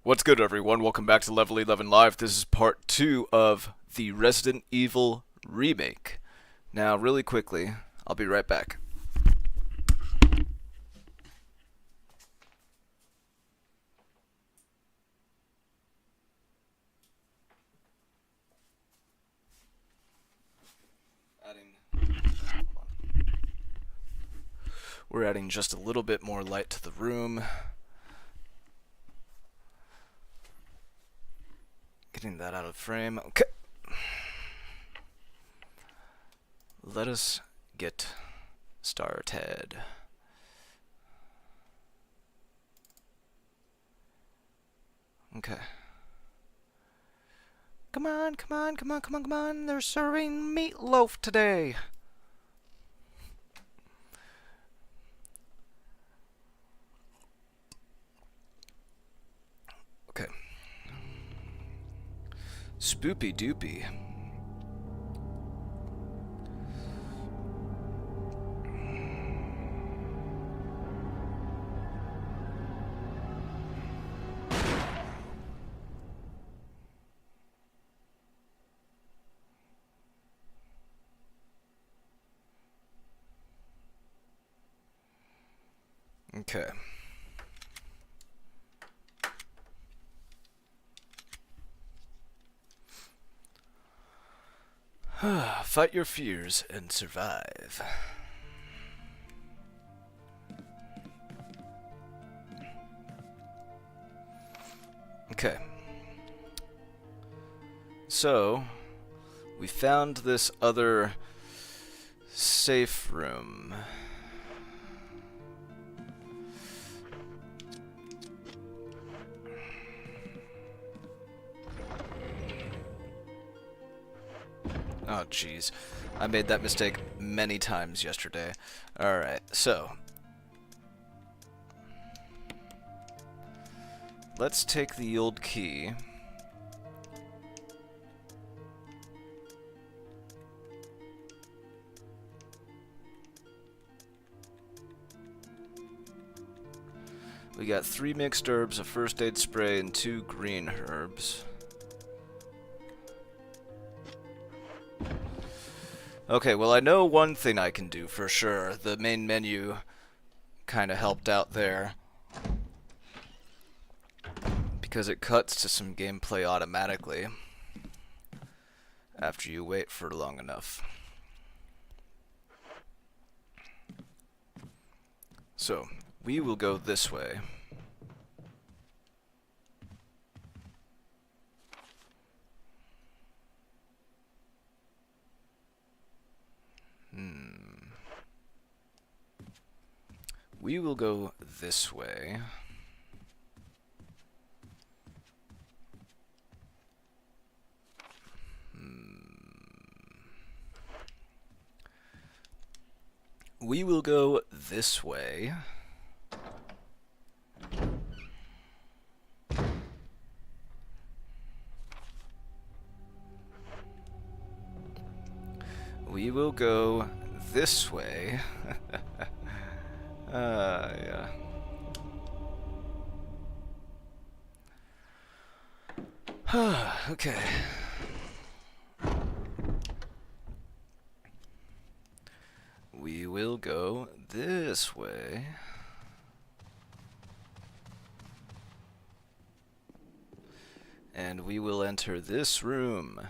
What's good, everyone? Welcome back to Level 11 Live. This is part 2 of the Resident Evil Remake. Now, really quickly, I'll be right back. We're adding just a little bit more light to the room. Getting that out of frame. Okay. Let us get started. Okay. Come on, come on, come on, come on, come on. They're serving meatloaf today. Okay. Spoopy doopy. Okay. Fight your fears and survive. Okay. So, we found this other safe room. Oh, jeez. I made that mistake many times yesterday. Alright, so. Let's take the old key. We got 3 mixed herbs, a first aid spray, and 2 green herbs. Okay, well, I know one thing I can do for sure. The main menu kind of helped out there, because it cuts to some gameplay automatically after you wait for long enough. So, we will go this way. We will go this way. We will go this way. We will go this way. Yeah. Okay. We will go this way. And we will enter this room.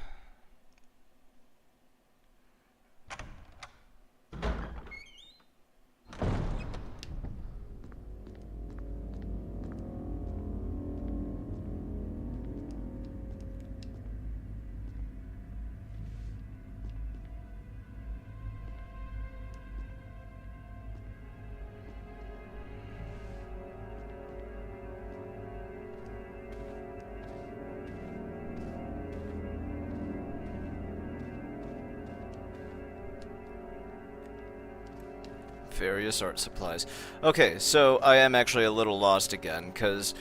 Various art supplies. Okay, so I am actually a little lost again, because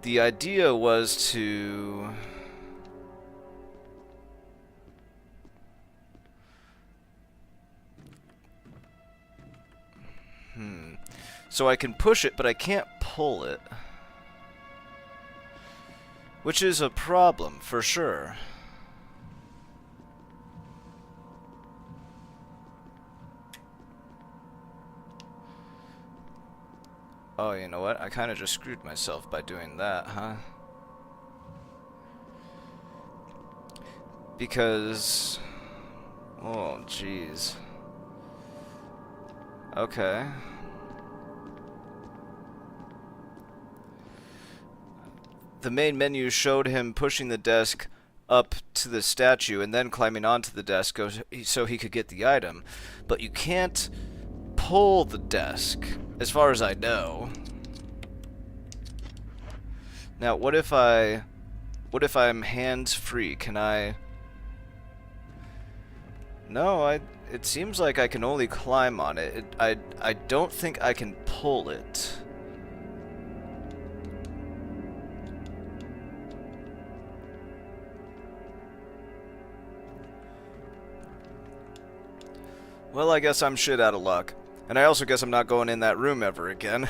the idea was to... So I can push it, but I can't pull it. Which is a problem, for sure. Oh, you know what? I kind of just screwed myself by doing that, huh? Because... oh, jeez. Okay. The main menu showed him pushing the desk up to the statue and then climbing onto the desk so he could get the item. But you can't pull the desk, as far as I know. Now, what if I'm hands-free? Can I... no, it seems like I can only climb on it. I don't think I can pull it. Well, I guess I'm shit out of luck. And I also guess I'm not going in that room ever again.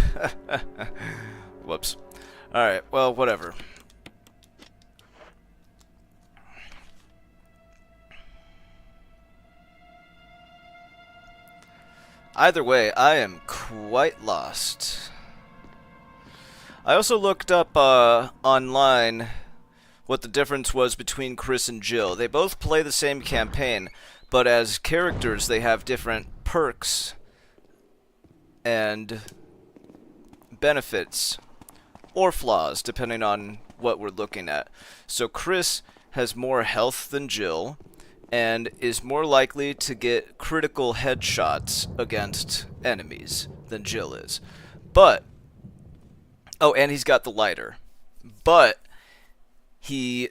Whoops. Alright, well, whatever. Either way, I am quite lost. I also looked up online what the difference was between Chris and Jill. They both play the same campaign, but as characters they have different perks and benefits or flaws depending on what we're looking at. So Chris has more health than Jill and is more likely to get critical headshots against enemies than Jill is. But oh, and he's got the lighter. But he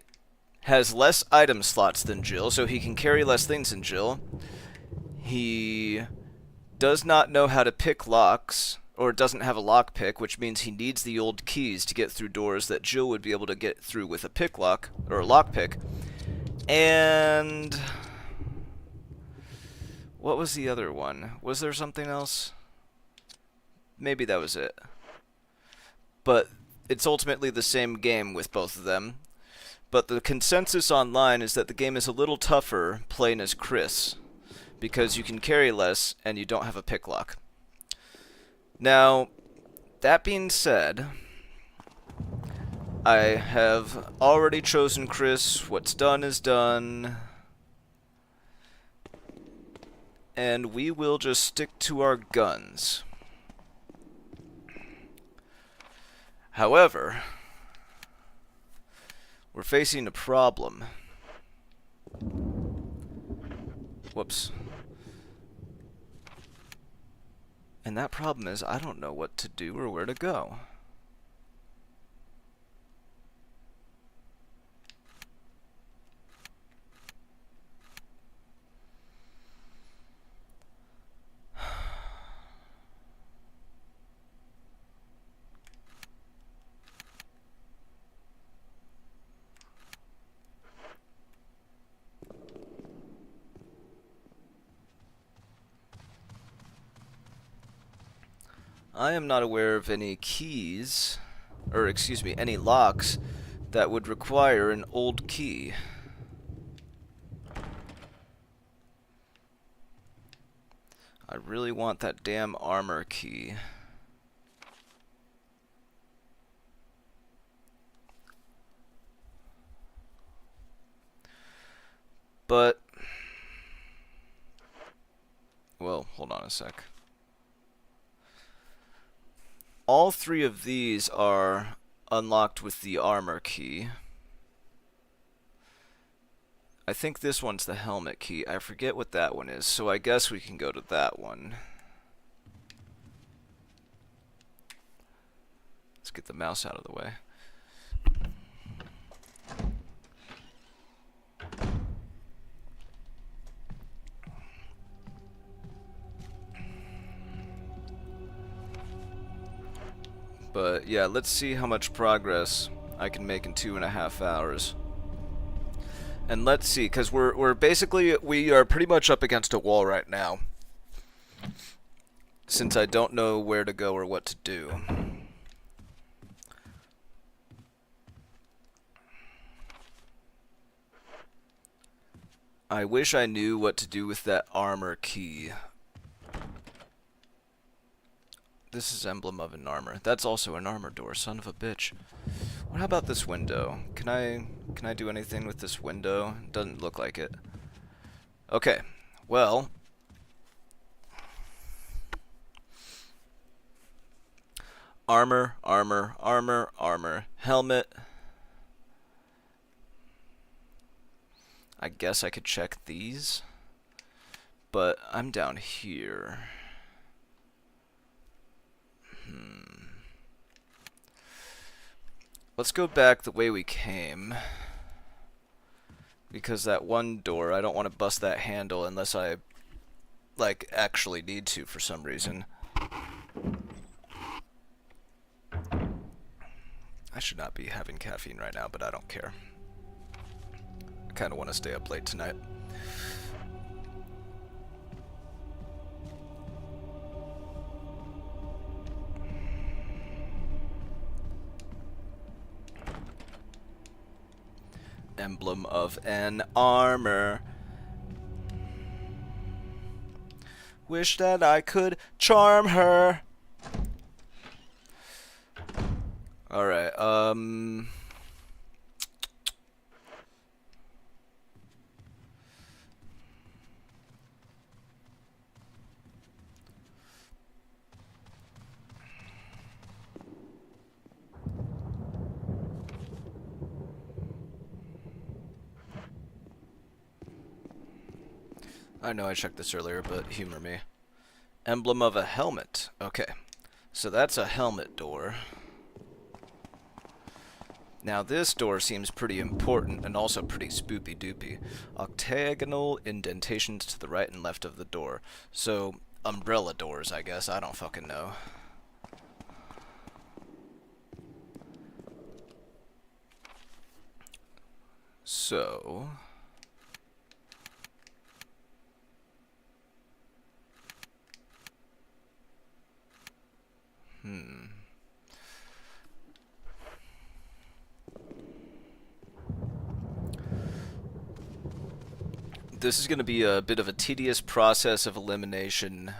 has less item slots than Jill, so he can carry less things than Jill. He does not know how to pick locks, or doesn't have a lock pick, which means he needs the old keys to get through doors that Jill would be able to get through with a pick lock, or a lock pick. And what was the other one? Was there something else? Maybe that was it. But it's ultimately the same game with both of them. But the consensus online is that the game is a little tougher playing as Chris, because you can carry less and you don't have a pick lock. Now, that being said, I have already chosen Chris. What's done is done. And we will just stick to our guns. However, we're facing a problem. Whoops. And that problem is I don't know what to do or where to go. I am not aware of any keys, or excuse me, any locks that would require an old key. I really want that damn armor key. But, well, hold on a sec. All three of these are unlocked with the armor key. I think this one's the helmet key. I forget what that one is, so I guess we can go to that one. Let's get the mouse out of the way. But yeah, let's see how much progress I can make in 2.5 hours. And let's see, because we are pretty much up against a wall right now, since I don't know where to go or what to do. I wish I knew what to do with that armor key. This is emblem of an armor. That's also an armor door, son of a bitch. What about this window? Can I do anything with this window? Doesn't look like it. Okay. Well, armor, armor, armor, armor, helmet. I guess I could check these, but I'm down here. Let's go back the way we came, because that one door, I don't want to bust that handle unless I, like, actually need to for some reason. I should not be having caffeine right now, but I don't care. I kind of want to stay up late tonight. Emblem of an armor. Wish that I could charm her. Alright, I know I checked this earlier, but humor me. Emblem of a helmet. Okay. So that's a helmet door. Now this door seems pretty important and also pretty spoopy doopy. Octagonal indentations to the right and left of the door. So, umbrella doors, I guess. I don't fucking know. So... This is going to be a bit of a tedious process of elimination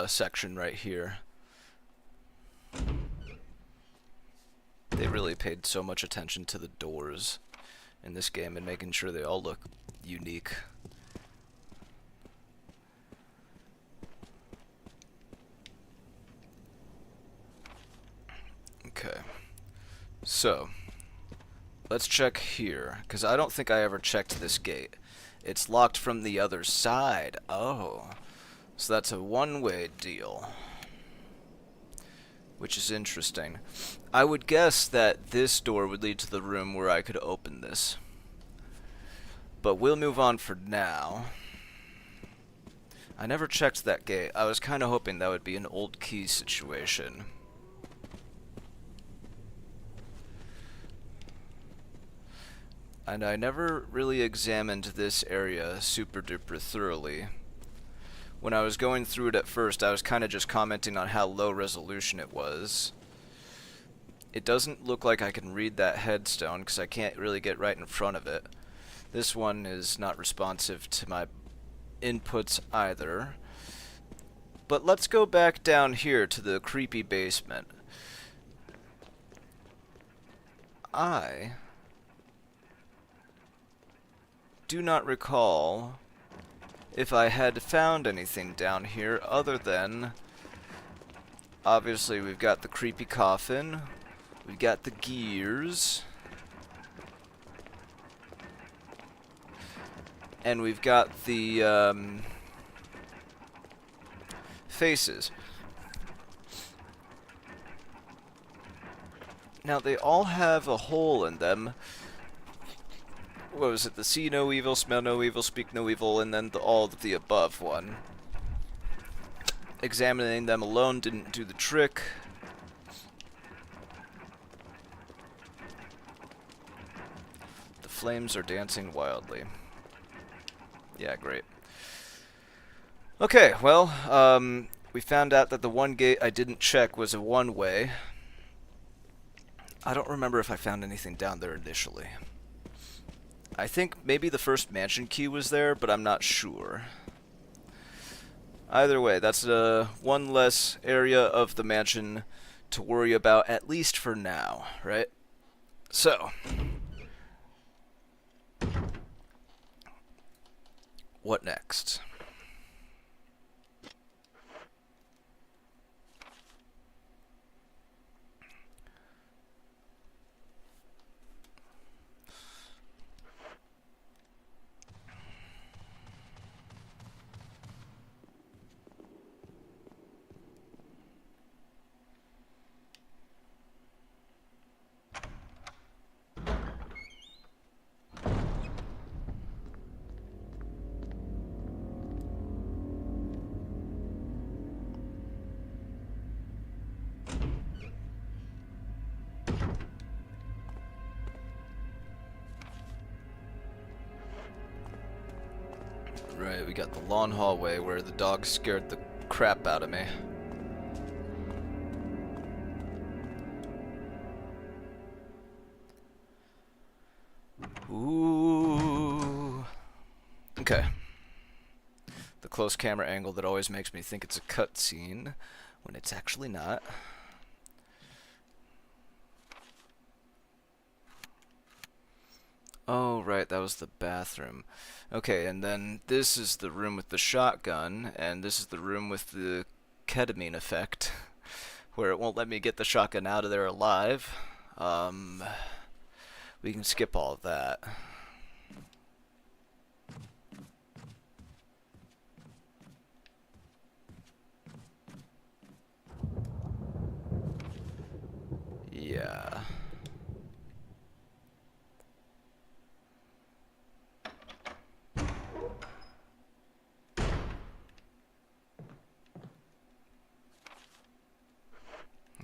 section right here. They really paid so much attention to the doors in this game and making sure they all look unique. Okay, so let's check here, because I don't think I ever checked this gate. It's locked from the other side. Oh, so that's a one-way deal, which is interesting. I would guess that this door would lead to the room where I could open this, but we'll move on for now. I never checked that gate. I was kind of hoping that would be an old key situation. And I never really examined this area super duper thoroughly. When I was going through it at first, I was kind of just commenting on how low resolution it was. It doesn't look like I can read that headstone because I can't really get right in front of it. This one is not responsive to my inputs either. But let's go back down here to the creepy basement. I do not recall if I had found anything down here other than, obviously we've got the creepy coffin, we've got the gears, and we've got the faces. Now they all have a hole in them. What was it? The see no evil, smell no evil, speak no evil, and then all of the above one. Examining them alone didn't do the trick. The flames are dancing wildly. Yeah, great. Okay, well, we found out that the one gate I didn't check was a one-way. I don't remember if I found anything down there initially. I think maybe the first mansion key was there, but I'm not sure. Either way, that's one less area of the mansion to worry about, at least for now, right? So, what next? Right, we got the long hallway where the dog scared the crap out of me. Ooh. Okay. The close camera angle that always makes me think it's a cutscene when it's actually not. Oh, right, that was the bathroom. Okay, and then this is the room with the shotgun, and this is the room with the ketamine effect, where it won't let me get the shotgun out of there alive. We can skip all of that. Yeah.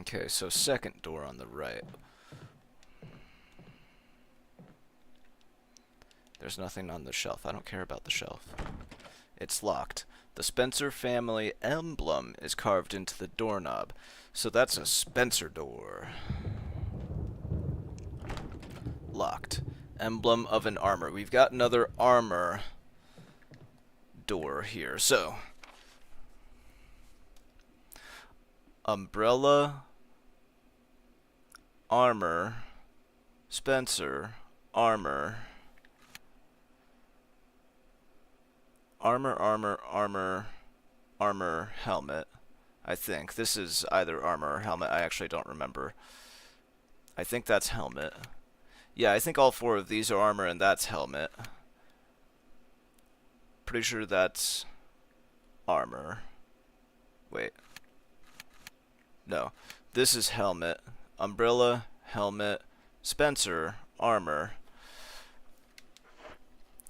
Okay, so second door on the right. There's nothing on the shelf. I don't care about the shelf. It's locked. The Spencer family emblem is carved into the doorknob. So that's a Spencer door. Locked. Emblem of an armor. We've got another armor door here. So, umbrella, armor, Spencer, armor, armor, helmet. I think. This is either armor or helmet. I actually don't remember. I think that's helmet. Yeah, I think all four of these are armor and that's helmet. Pretty sure that's armor. Wait. No. This is helmet. Umbrella, helmet, Spencer, armor.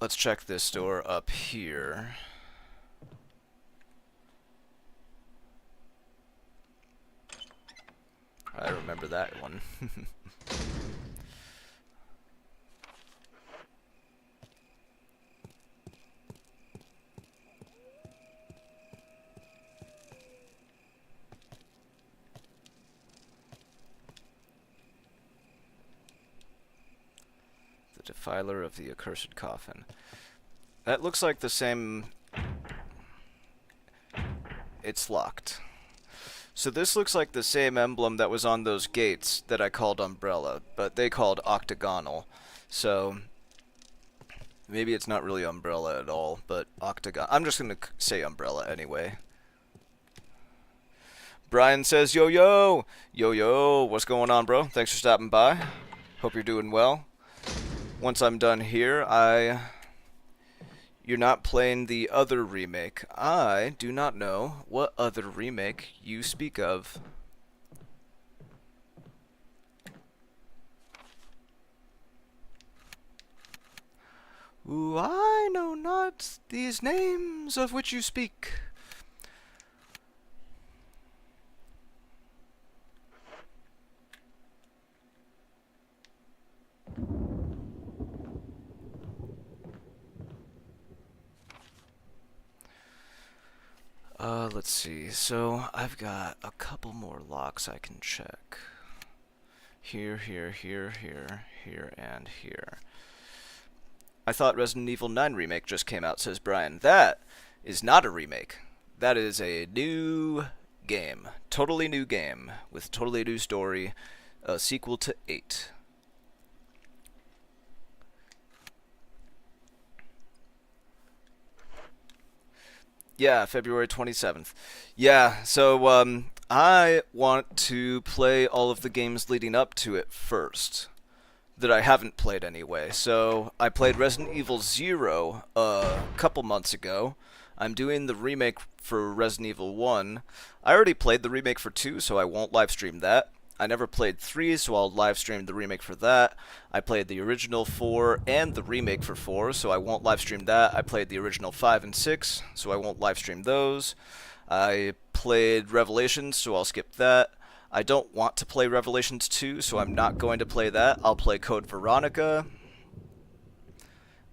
Let's check this door up here. I remember that one. The defiler of the accursed coffin. That looks like the same... It's locked. So this looks like the same emblem that was on those gates that I called umbrella, but they called octagonal. So maybe it's not really umbrella at all, but octagon. I'm just going to say umbrella anyway. Brian says, yo, yo! Yo, yo! What's going on, bro? Thanks for stopping by. Hope you're doing well. Once I'm done here, You're not playing the other remake. I do not know what other remake you speak of. Ooh, I know not these names of which you speak. Let's see. So, I've got a couple more locks I can check. Here, here, here, here, here, and here. I thought Resident Evil 9 Remake just came out, says Brian. That is not a remake. That is a new game. Totally new game with totally new story. A sequel to 8. Yeah, February 27th. Yeah, so I want to play all of the games leading up to it first that I haven't played anyway. So I played Resident Evil 0 a couple months ago. I'm doing the remake for Resident Evil 1. I already played the remake for 2, so I won't live stream that. I never played 3, so I'll live stream the remake for that. I played the original 4 and the remake for 4, so I won't live stream that. I played the original 5 and 6, so I won't live stream those. I played Revelations, so I'll skip that. I don't want to play Revelations 2, so I'm not going to play that. I'll play Code Veronica.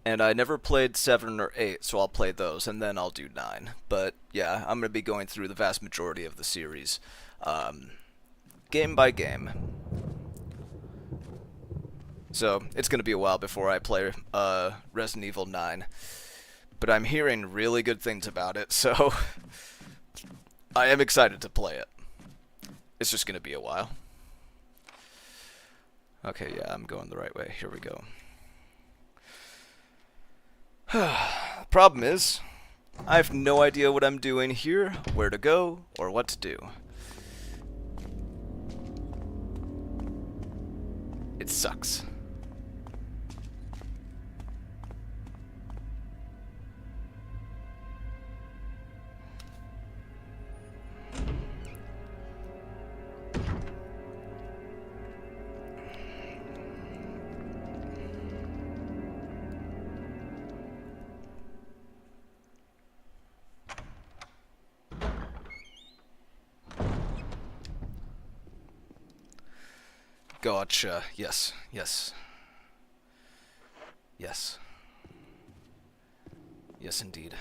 And I never played 7 or 8, so I'll play those, and then I'll do 9. But yeah, I'm going to be going through the vast majority of the series. Game by game. So, it's going to be a while before I play Resident Evil 9. But I'm hearing really good things about it, so I am excited to play it. It's just going to be a while. Okay, yeah, I'm going the right way. Here we go. Problem is, I have no idea what I'm doing here, where to go, or what to do. It sucks. Gotcha. Yes. Yes. Yes. Yes, indeed.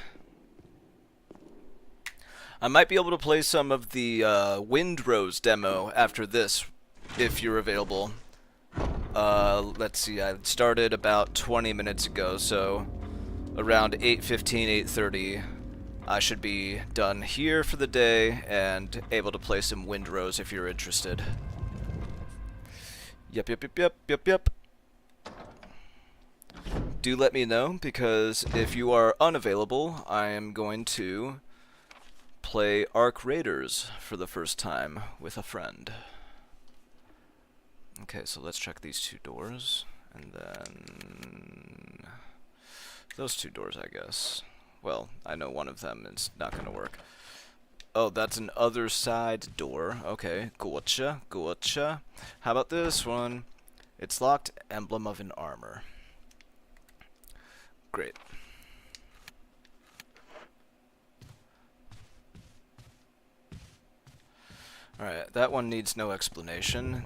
I might be able to play some of the Windrose demo after this, if you're available. Let's see, I started about 20 minutes ago, so around 8:15, 8:30, I should be done here for the day and able to play some Windrose if you're interested. Yep. Do let me know, because if you are unavailable, I am going to play Ark Raiders for the first time with a friend. Okay, so let's check these 2 doors, and then those 2 doors, I guess. Well, I know one of them is not going to work. Oh, that's an other side door. Okay, gotcha. How about this one? It's locked, emblem of an armor. Great. Alright, that one needs no explanation.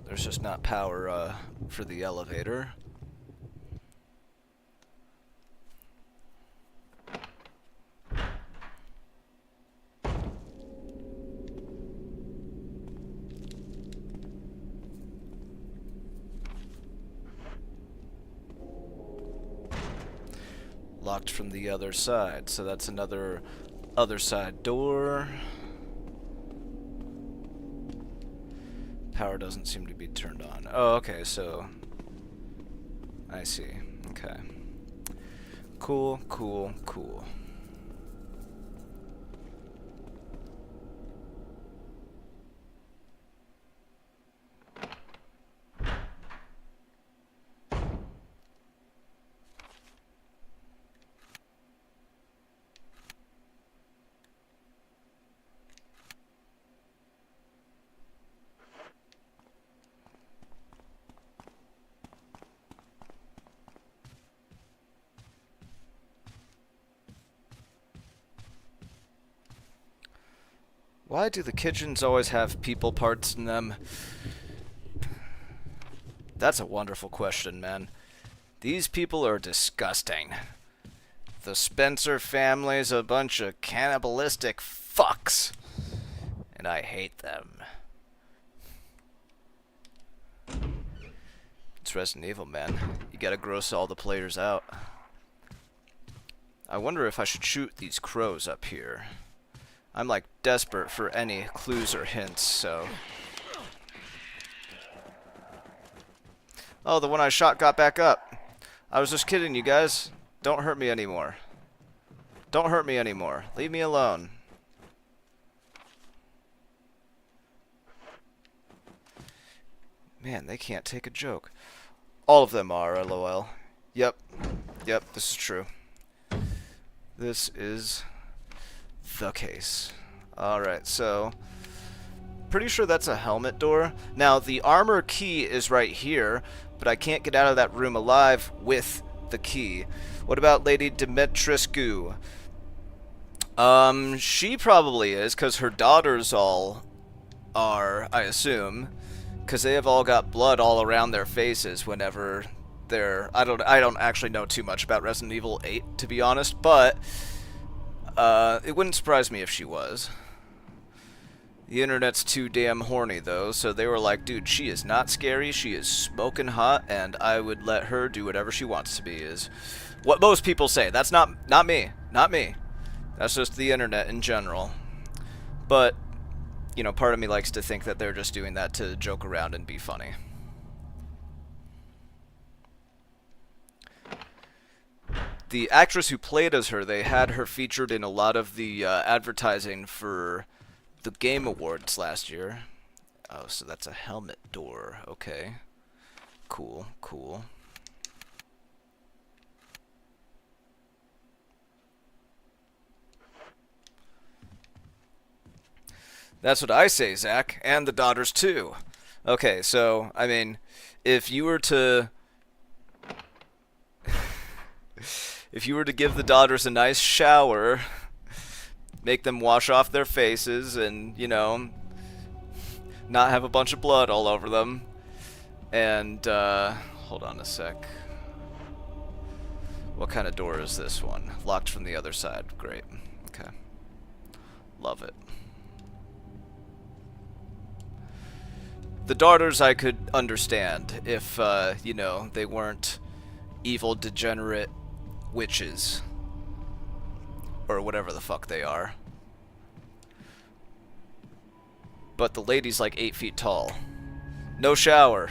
There's just not power for the elevator. Locked from the other side, so that's another other side door. Power doesn't seem to be turned on. Oh, okay, so I see. Okay. Cool. Why do the kitchens always have people parts in them? That's a wonderful question, man. These people are disgusting. The Spencer family's a bunch of cannibalistic fucks. And I hate them. It's Resident Evil, man. You gotta gross all the players out. I wonder if I should shoot these crows up here. I'm like desperate for any clues or hints, so... Oh, the one I shot got back up. I was just kidding, you guys. Don't hurt me anymore. Don't hurt me anymore. Leave me alone. Man, they can't take a joke. All of them are, LOL. Yep. Yep, this is true. This is the case. Alright, so... pretty sure that's a helmet door. Now, the armor key is right here, but I can't get out of that room alive with the key. What about Lady Dimitrescu? She probably is, because her daughters all are, I assume. Because they have all got blood all around their faces whenever they're... I don't actually know too much about Resident Evil 8, to be honest, but... it wouldn't surprise me if she was. The internet's too damn horny, though, so they were like, dude, she is not scary, she is smoking hot, and I would let her do whatever she wants to be, is what most people say. That's not me. Not me. That's just the internet in general. But, you know, part of me likes to think that they're just doing that to joke around and be funny. The actress who played as her, they had her featured in a lot of the advertising for the Game Awards last year. Oh, so that's a helmet door. Okay. Cool, cool. That's what I say, Zach. And the daughters, too. Okay, so, I mean, if you were to... if you were to give the daughters a nice shower, make them wash off their faces, and, you know, not have a bunch of blood all over them, and, hold on a sec. What kind of door is this one? Locked from the other side. Great. Okay. Love it. The daughters I could understand if, you know, they weren't evil, degenerate witches. Or whatever the fuck they are. But the lady's like 8 feet tall. No shower.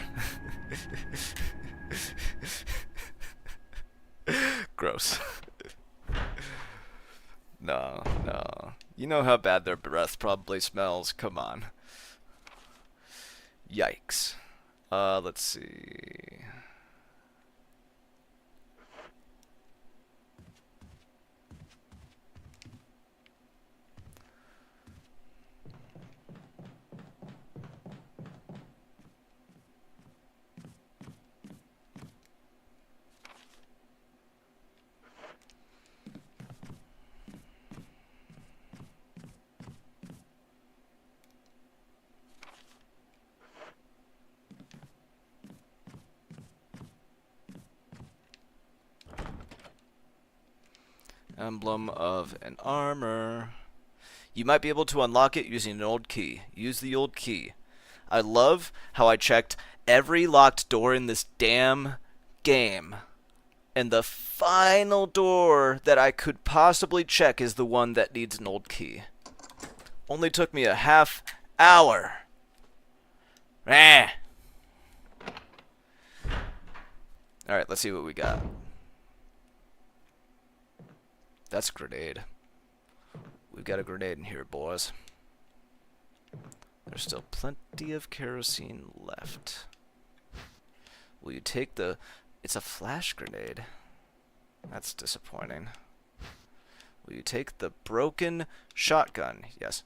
Gross. No, no. You know how bad their breath probably smells. Come on. Yikes. Let's see. Emblem of an armor. You might be able to unlock it using an old key. Use the old key. I love how I checked every locked door in this damn game. And the final door that I could possibly check is the one that needs an old key. Only took me a half hour. Alright, let's see what we got. That's a grenade. We've got a grenade in here, boys. There's still plenty of kerosene left. Will you take the... It's a flash grenade. That's disappointing. Will you take the broken shotgun? Yes.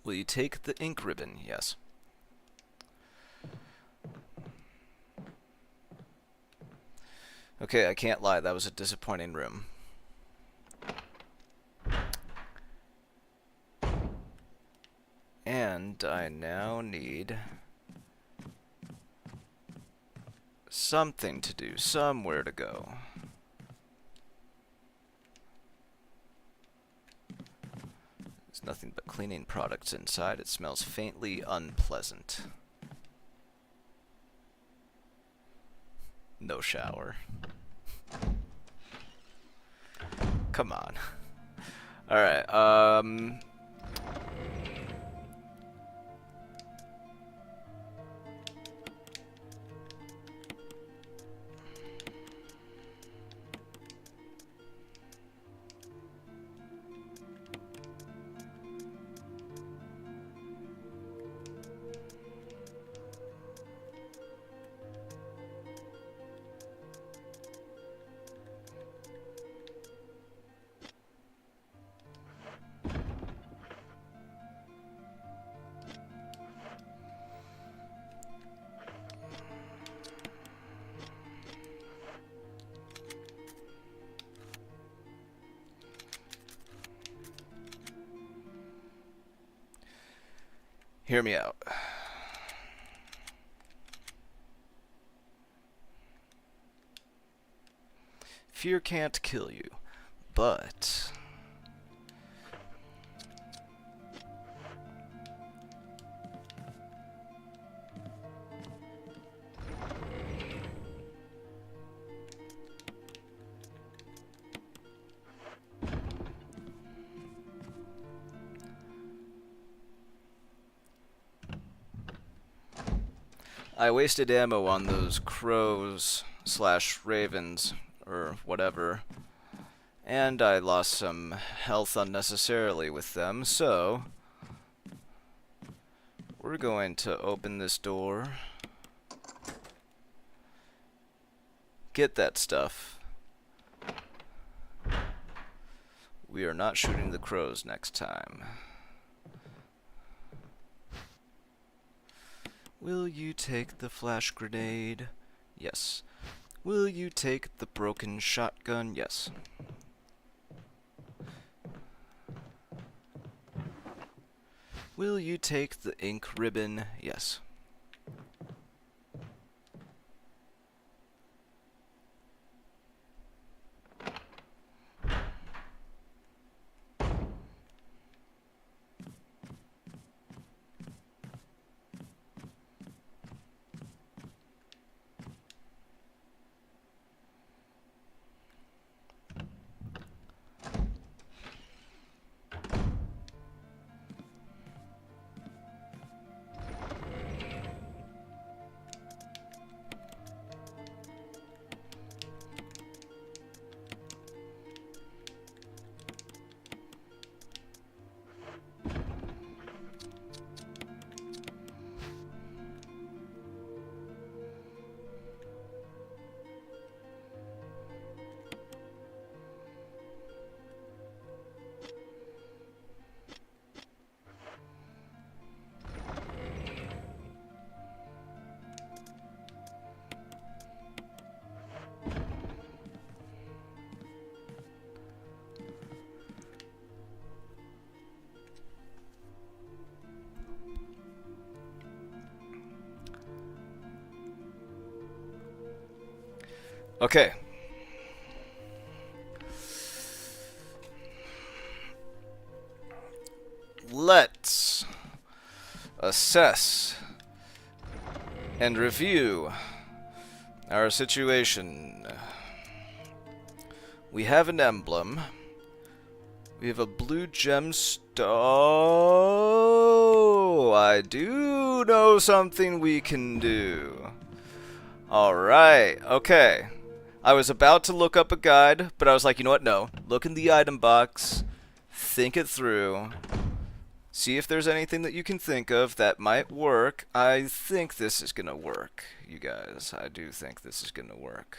Will you take the ink ribbon? Yes. Okay, I can't lie. That was a disappointing room. And I now need something to do, somewhere to go. There's nothing but cleaning products inside. It smells faintly unpleasant. No shower. Come on. Alright, hear me out. Fear can't kill you, but I wasted ammo on those crows / ravens or whatever, and I lost some health unnecessarily with them, so we're going to open this door, get that stuff. We are not shooting the crows next time. Will you take the flash grenade? Yes. Will you take the broken shotgun? Yes. Will you take the ink ribbon? Yes. Okay. Let's assess and review our situation. We have an emblem. We have a blue gemstone. Oh, I do know something we can do. Alright, okay. I was about to look up a guide, but I was like, you know what? No. Look in the item box. Think it through. See if there's anything that you can think of that might work. I think this is gonna work, you guys. I do think this is gonna work.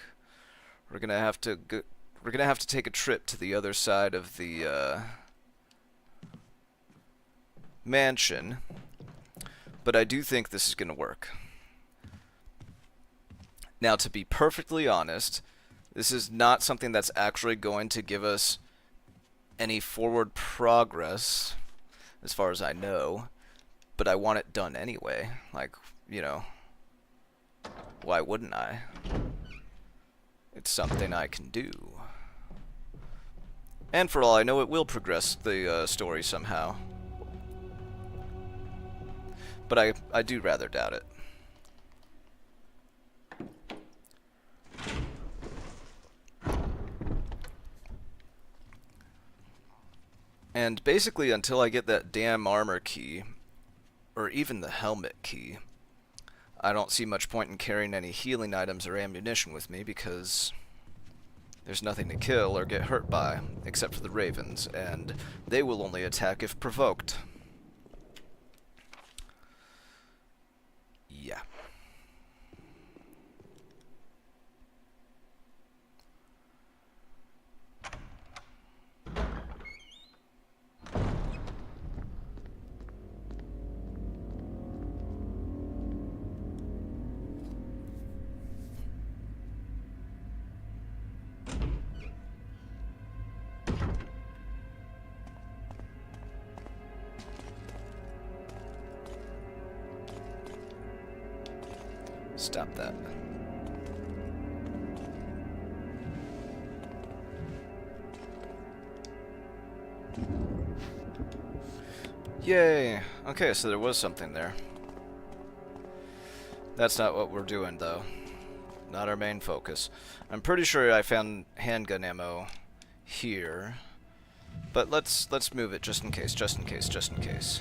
We're gonna have to take a trip to the other side of the mansion, but I do think this is gonna work. Now, to be perfectly honest, this is not something that's actually going to give us any forward progress, as far as I know, but I want it done anyway. Like, you know, why wouldn't I? It's something I can do. And for all I know, it will progress the story somehow. But I do rather doubt it. And basically, until I get that damn armor key, or even the helmet key, I don't see much point in carrying any healing items or ammunition with me, because there's nothing to kill or get hurt by, except for the ravens, and they will only attack if provoked. Yeah. Stop that. Yay! Okay, so there was something there. That's not what we're doing, though. Not our main focus. I'm pretty sure I found handgun ammo here. But let's move it just in case, just in case, just in case.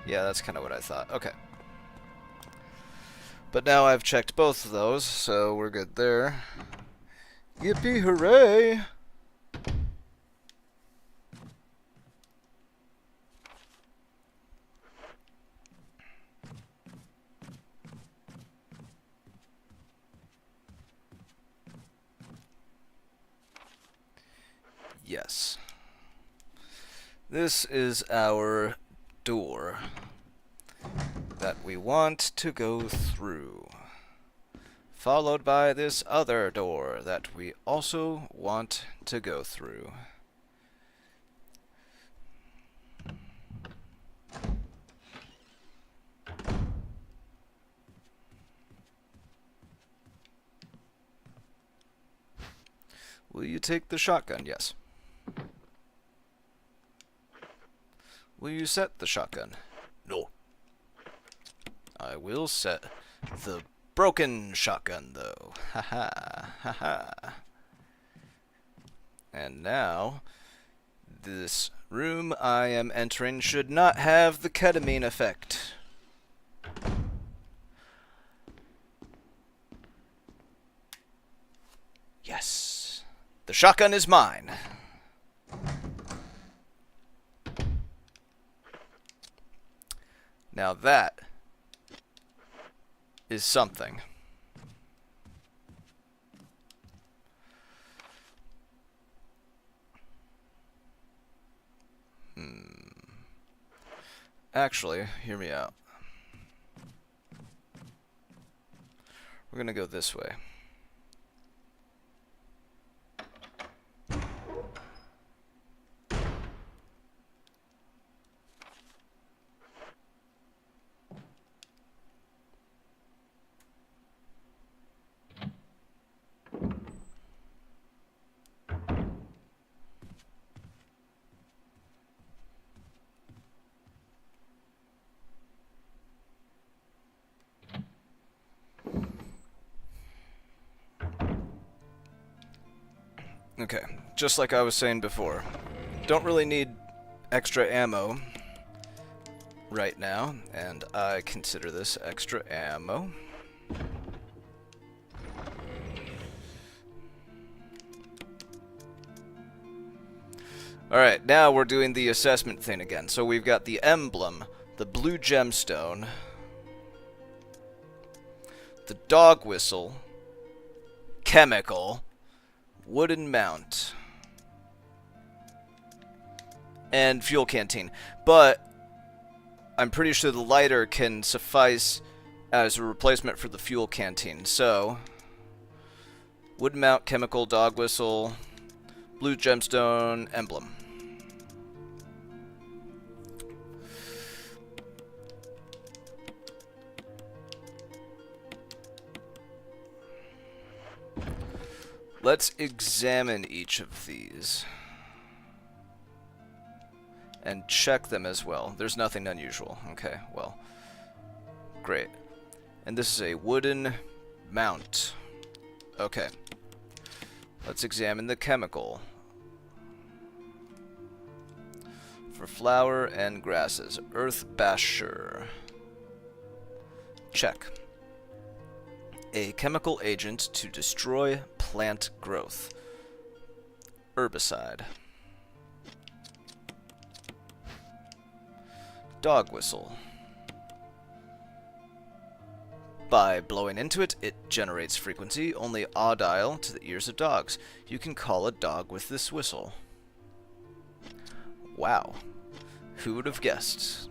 Yeah, that's kind of what I thought. Okay. But now I've checked both of those, so we're good there. Yippee hooray! Yes. This is our door that we want to go through, followed by this other door that we also want to go through. Will you take the shotgun? Yes. Will you set the shotgun? No. I will set the broken shotgun, though. Haha, haha. And now, this room I am entering should not have the ketamine effect. Yes. The shotgun is mine. Now that is something. Actually, hear me out. We're gonna go this way. Okay, just like I was saying before, don't really need extra ammo right now, and I consider this extra ammo. Alright, now we're doing the assessment thing again. So we've got the emblem, the blue gemstone, the dog whistle, chemical, wooden mount, and fuel canteen. But I'm pretty sure the lighter can suffice as a replacement for the fuel canteen. So, wooden mount, chemical, dog whistle, blue gemstone, emblem. Let's examine each of these. and check them as well. There's nothing unusual. Okay, well, great. And this is a wooden mount. Okay. Let's examine the chemical. For flower and grasses. Earth basher. Check. A chemical agent to destroy plant growth. Herbicide. Dog whistle. By blowing into it, it generates frequency only audible to the ears of dogs. You can call a dog with this whistle. Wow. Who would have guessed?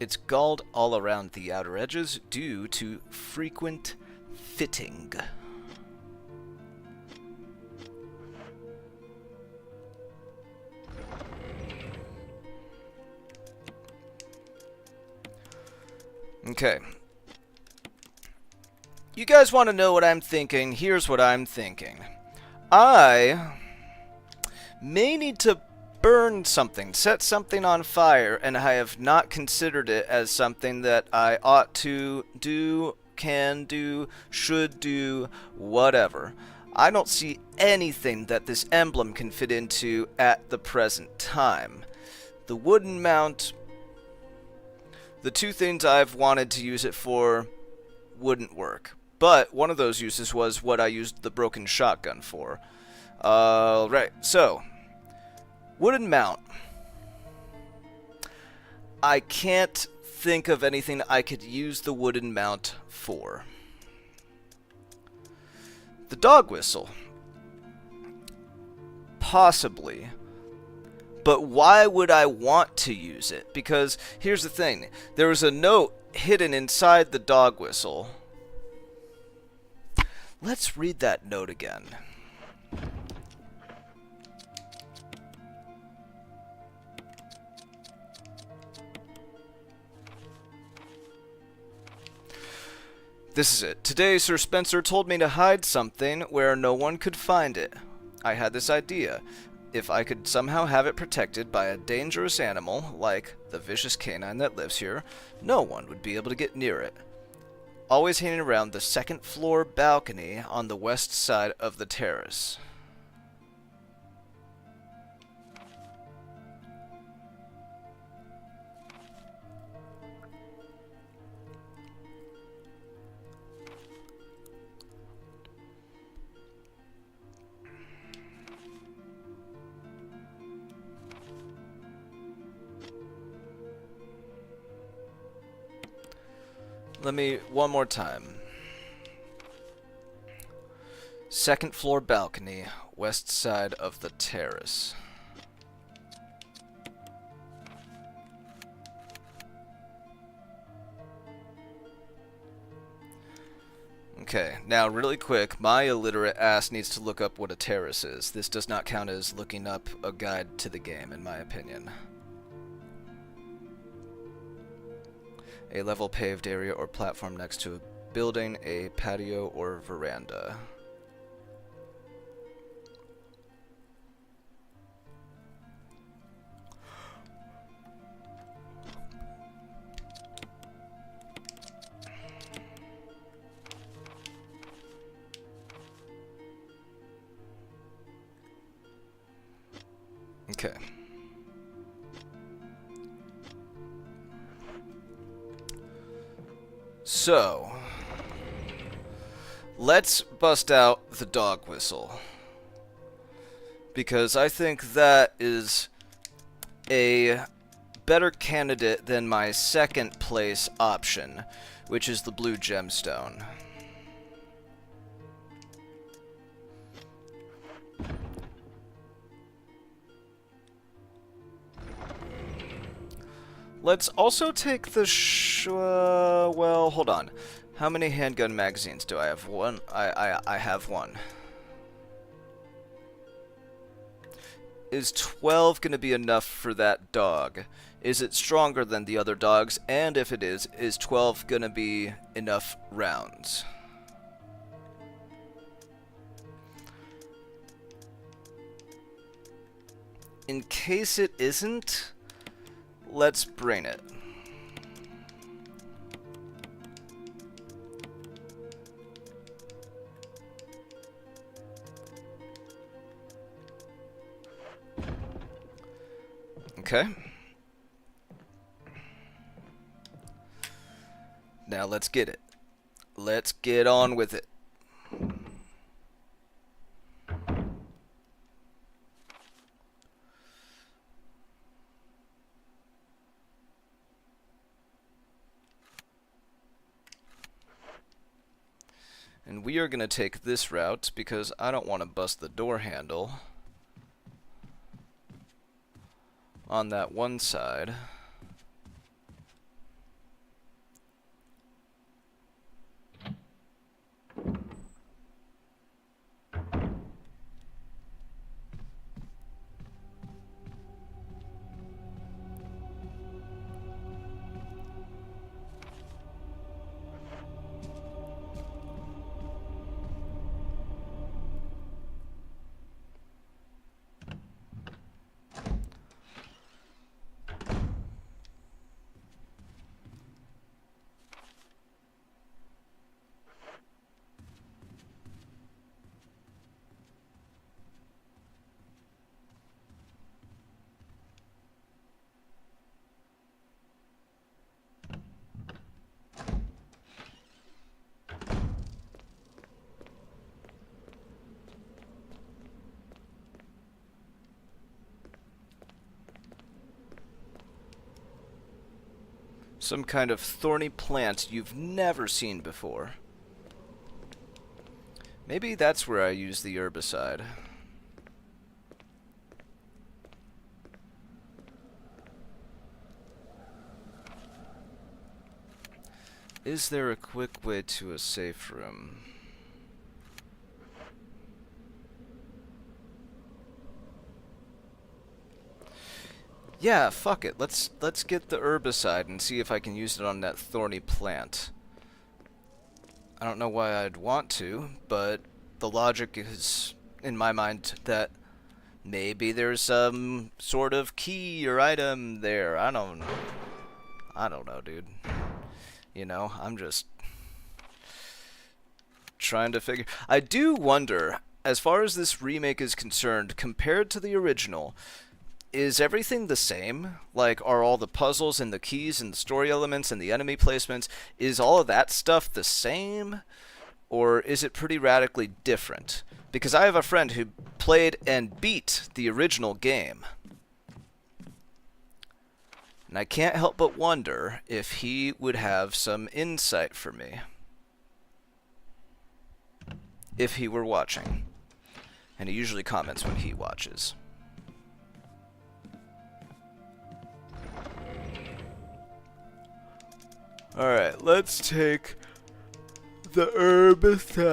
It's galled all around the outer edges due to frequent fitting. Okay. You guys want to know what I'm thinking? Here's what I'm thinking. I may need to burn something, set something on fire, and I have not considered it as something that I ought to do, can do, should do, whatever. I don't see anything that this emblem can fit into at the present time. The wooden mount, the two things I've wanted to use it for wouldn't work. But one of those uses was what I used the broken shotgun for. Right, so wooden mount. I can't think of anything I could use the wooden mount for. The dog whistle. Possibly. But why would I want to use it? Because here's the thing. There was a note hidden inside the dog whistle. Let's read that note again. This is it. Today, Sir Spencer told me to hide something where no one could find it. I had this idea. If I could somehow have it protected by a dangerous animal, like the vicious canine that lives here, no one would be able to get near it. Always hanging around the second floor balcony on the west side of the terrace. Let me, one more time. Second floor balcony, west side of the terrace. Okay, now really quick, my illiterate ass needs to look up what a terrace is. This does not count as looking up a guide to the game, in my opinion. A level paved area or platform next to a building, a patio or veranda. Okay. So, let's bust out the dog whistle. Because I think that is a better candidate than my second place option, which is the blue gemstone. Let's also take the well, hold on. How many handgun magazines do I have? One. I have one. Is 12 going to be enough for that dog? Is it stronger than the other dogs? And if it is 12 going to be enough rounds? In case it isn't, let's brain it. Okay. Now let's get it. Let's get on with it. And we are going to take this route because I don't want to bust the door handle on that one side. Some kind of thorny plant you've never seen before. Maybe that's where I use the herbicide. Is there a quick way to a safe room? Yeah, fuck it. Let's get the herbicide and see if I can use it on that thorny plant. I don't know why I'd want to, but the logic is in my mind that maybe there's some sort of key or item there. I don't know, dude. You know, I'm just trying to figure. I do wonder, as far as this remake is concerned, compared to the original, is everything the same? Like, are all the puzzles and the keys and the story elements and the enemy placements, is all of that stuff the same? Or is it pretty radically different? Because I have a friend who played and beat the original game. And I can't help but wonder if he would have some insight for me. If he were watching. And he usually comments when he watches. Alright, let's take the herbicide.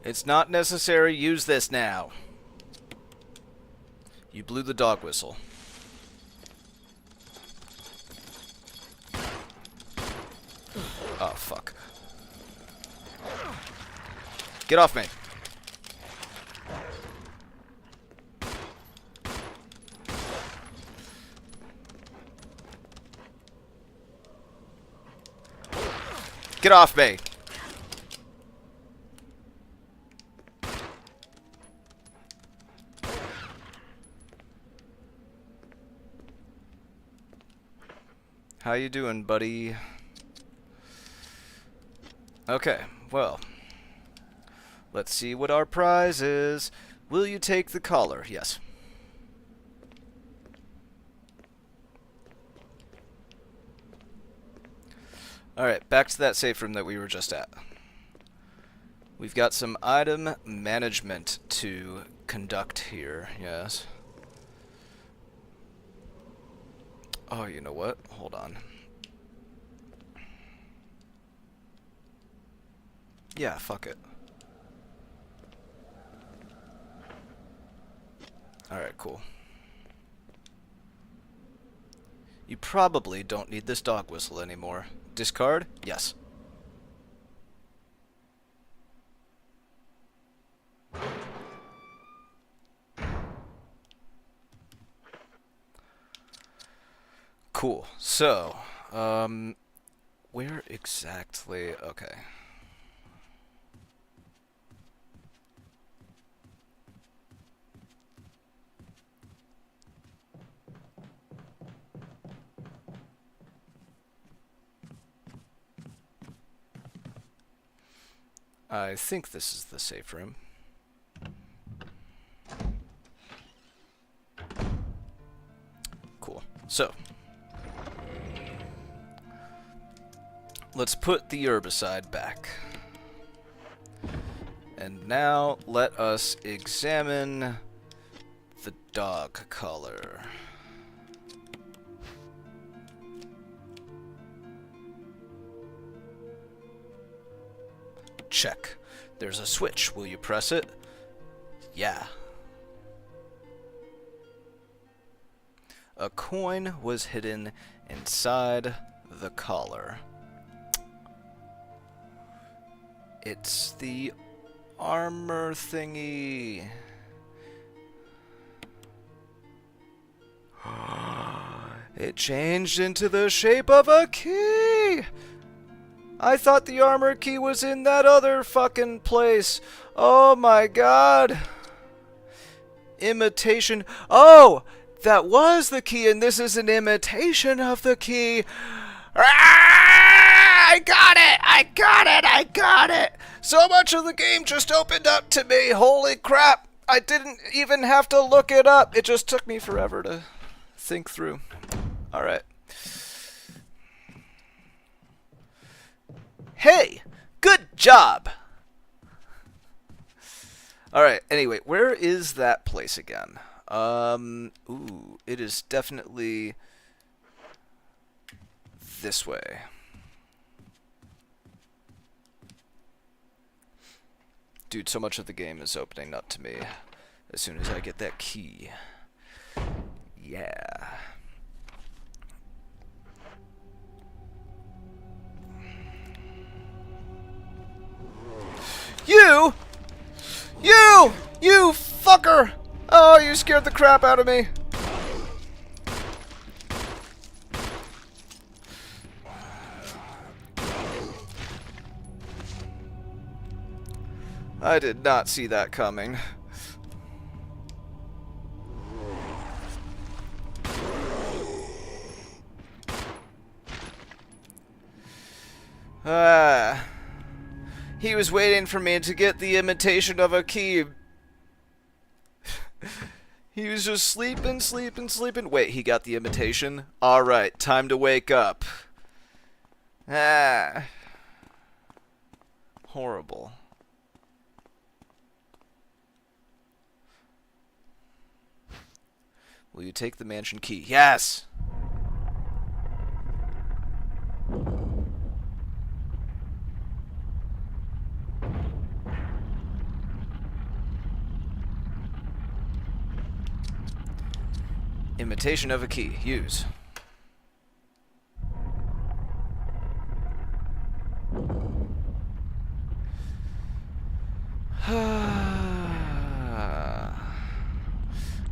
It's not necessary. Use this now. You blew the dog whistle. Oh, fuck. Get off me. Get off me. How you doing, buddy? Okay, well. Let's see what our prize is. Will you take the collar? Yes. Alright, back to that safe room that we were just at. We've got some item management to conduct here, yes. Oh, you know what? Hold on. Yeah, fuck it. Alright, cool. You probably don't need this dog whistle anymore. Discard? Yes. Cool. So, where exactly? Okay. I think this is the safe room. Cool. So, let's put the herbicide back. And now let us examine the dog collar. Check. There's a switch. Will you press it? Yeah. A coin was hidden inside the collar. It's the armor thingy. It changed into the shape of a key! I thought the armor key was in that other fucking place. Oh my god. Imitation. Oh! That was the key, and this is an imitation of the key. Ah, I got it! I got it! I got it! So much of the game just opened up to me. Holy crap. I didn't even have to look it up. It just took me forever to think through. Alright. Hey! Good job! Alright, anyway, where is that place again? Ooh, it is definitely this way. Dude, so much of the game is opening up to me as soon as I get that key. Yeah. You! You! You fucker! Oh, you scared the crap out of me. I did not see that coming. He was waiting for me to get the imitation of a key. He was just sleeping. Wait, he got the imitation? Alright, time to wake up. Horrible. Will you take the mansion key? Yes! Imitation of a key. Use. Now,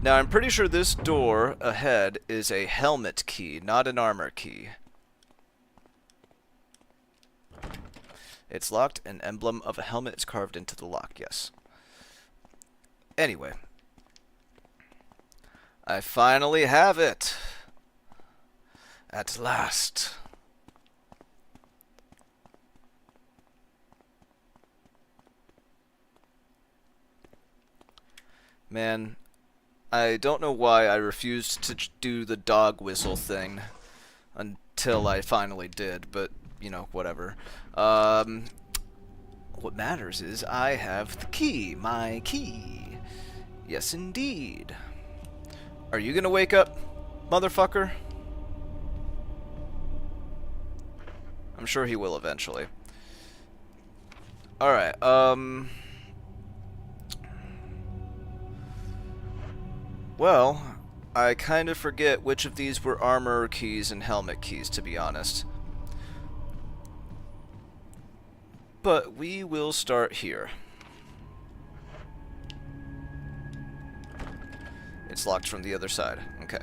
I'm pretty sure this door ahead is a helmet key, not an armor key. It's locked. An emblem of a helmet is carved into the lock, yes. Anyway. I finally have it. At last. Man, I don't know why I refused to do the dog whistle thing until I finally did, but, you know, whatever. What matters is I have the key, my key. Yes, indeed. Are you gonna wake up, motherfucker? I'm sure he will eventually. Alright, well, I kind of forget which of these were armor keys and helmet keys, to be honest. But we will start here. It's locked from the other side. Okay.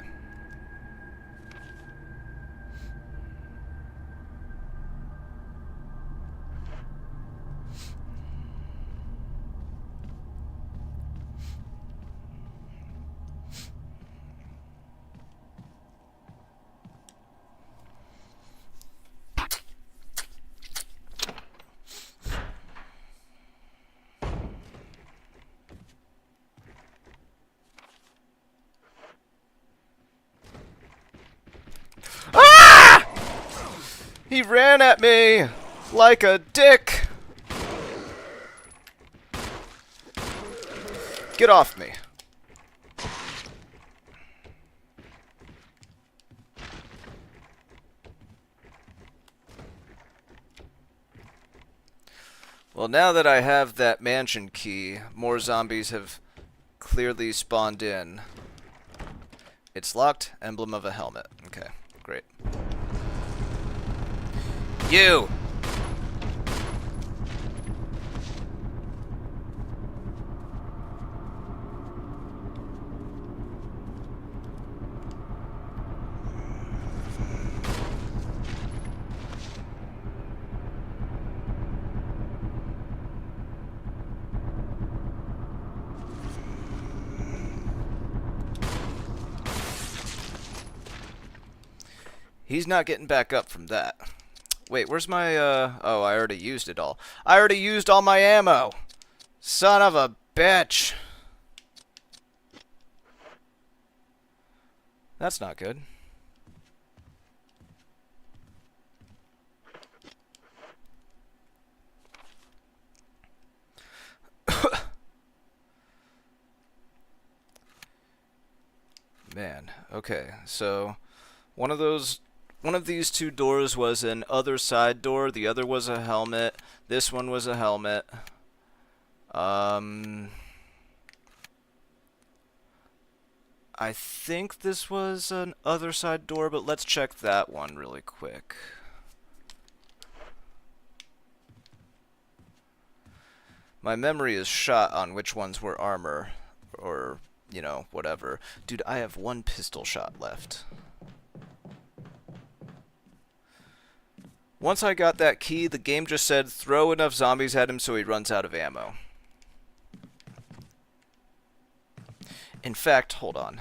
He ran at me like a dick. Get off me. Well, now that I have that mansion key, more zombies have clearly spawned in. It's locked. Emblem of a helmet. Okay, great. You! He's not getting back up from that. Wait, where's my, oh, I already used it all. I already used all my ammo! Son of a bitch! That's not good. Man, okay, so one of these two doors was an other side door, the other was a helmet, this one was a helmet. I think this was an other side door, but let's check that one really quick. My memory is shot on which ones were armor, or, you know, whatever. Dude, I have one pistol shot left. Once I got that key, the game just said throw enough zombies at him so he runs out of ammo. In fact, hold on.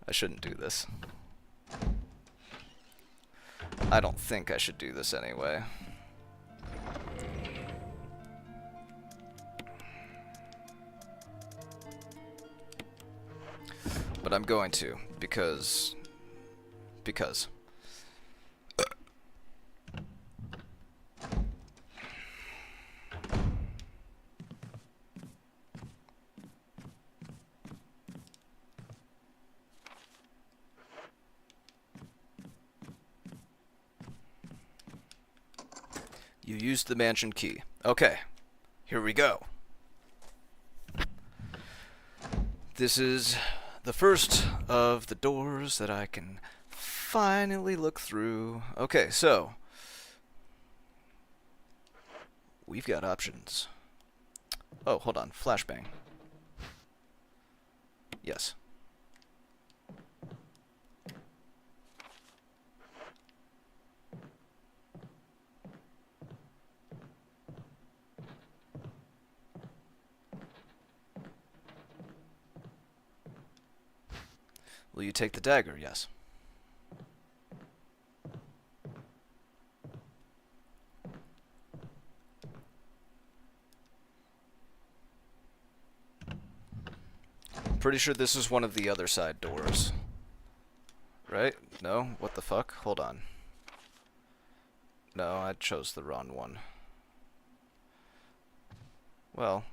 I shouldn't do this. I don't think I should do this anyway. But I'm going to, because... You used the mansion key. Okay, here we go. This is the first of the doors that I can finally look through. Okay, so we've got options. Oh, hold on. Flashbang. Yes. Will you take the dagger? Yes. Pretty sure this is one of the other side doors. Right? No? What the fuck? Hold on. No, I chose the wrong one. Well,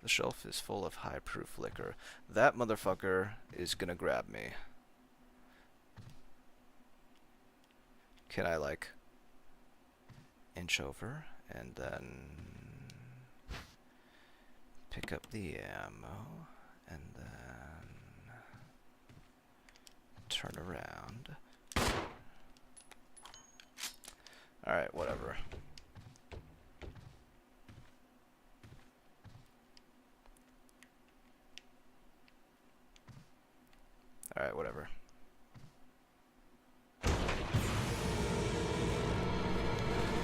the shelf is full of high-proof liquor. That motherfucker is gonna grab me. Can I, like, inch over and then pick up the ammo and then turn around? Alright, whatever. Alright, whatever.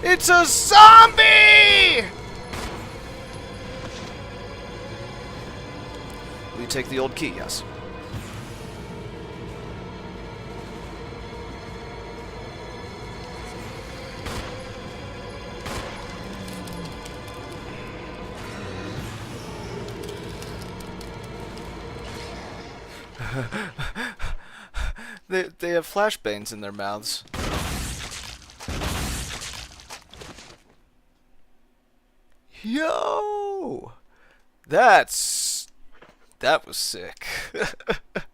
It's a zombie! Will you take the old key? Yes. They have flashbangs in their mouths. Yo! That was sick.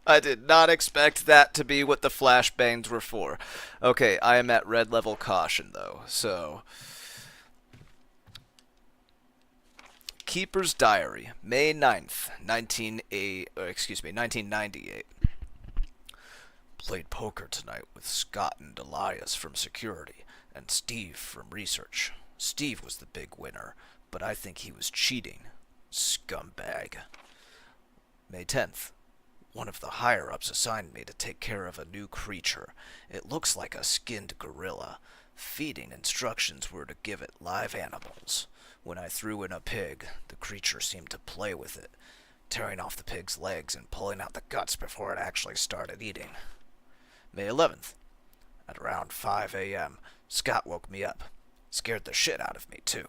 I did not expect that to be what the flashbangs were for. Okay, I am at red level caution though, so Keeper's Diary, May 9th, 1998. Played poker tonight with Scott and Elias from security and Steve from research. Steve was the big winner, but I think he was cheating. Scumbag. May 10th. One of the higher-ups assigned me to take care of a new creature. It looks like a skinned gorilla. Feeding instructions were to give it live animals. When I threw in a pig, the creature seemed to play with it, tearing off the pig's legs and pulling out the guts before it actually started eating. May 11th. At around 5 a.m., Scott woke me up. Scared the shit out of me, too.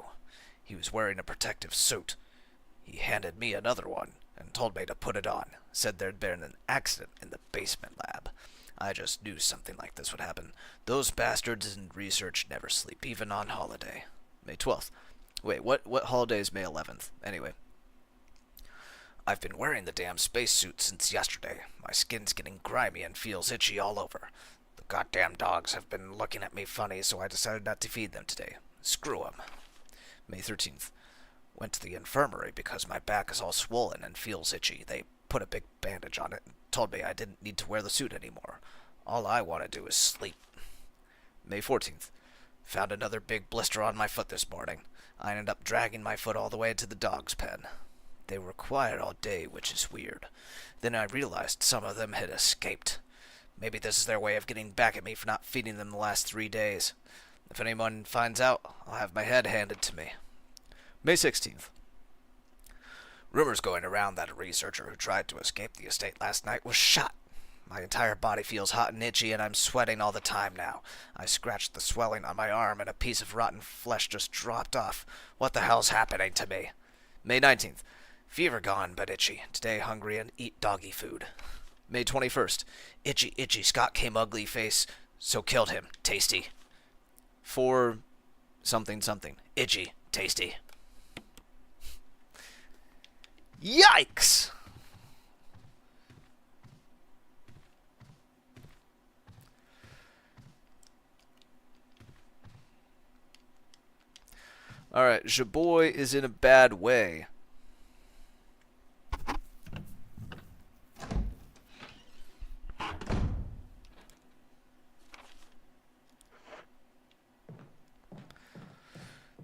He was wearing a protective suit. He handed me another one and told me to put it on. Said there'd been an accident in the basement lab. I just knew something like this would happen. Those bastards in research never sleep, even on holiday. May 12th. Wait, what holiday is May 11th? Anyway. I've been wearing the damn spacesuit since yesterday. My skin's getting grimy and feels itchy all over. The goddamn dogs have been looking at me funny, so I decided not to feed them today. Screw 'em. May 13th. Went to the infirmary because my back is all swollen and feels itchy. They put a big bandage on it and told me I didn't need to wear the suit anymore. All I want to do is sleep. May 14th. Found another big blister on my foot this morning. I ended up dragging my foot all the way to the dog's pen. They were quiet all day, which is weird. Then I realized some of them had escaped. Maybe this is their way of getting back at me for not feeding them the last 3 days. If anyone finds out, I'll have my head handed to me. May 16th. Rumors going around that a researcher who tried to escape the estate last night was shot. My entire body feels hot and itchy, and I'm sweating all the time now. I scratched the swelling on my arm, and a piece of rotten flesh just dropped off. What the hell's happening to me? May 19th. Fever gone, but itchy. Today hungry and eat doggy food. May 21st. Itchy, itchy. Scott came ugly face, so killed him. Tasty. For something, something. Itchy. Tasty. Yikes! Alright, Jaboy is in a bad way.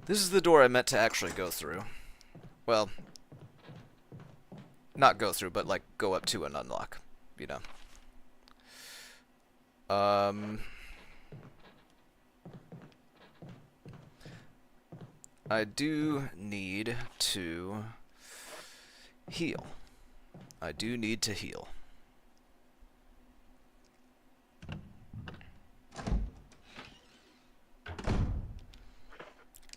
This is the door I meant to actually go through. Well, not go through, but like go up to and unlock, you know. I do need to heal. I do need to heal.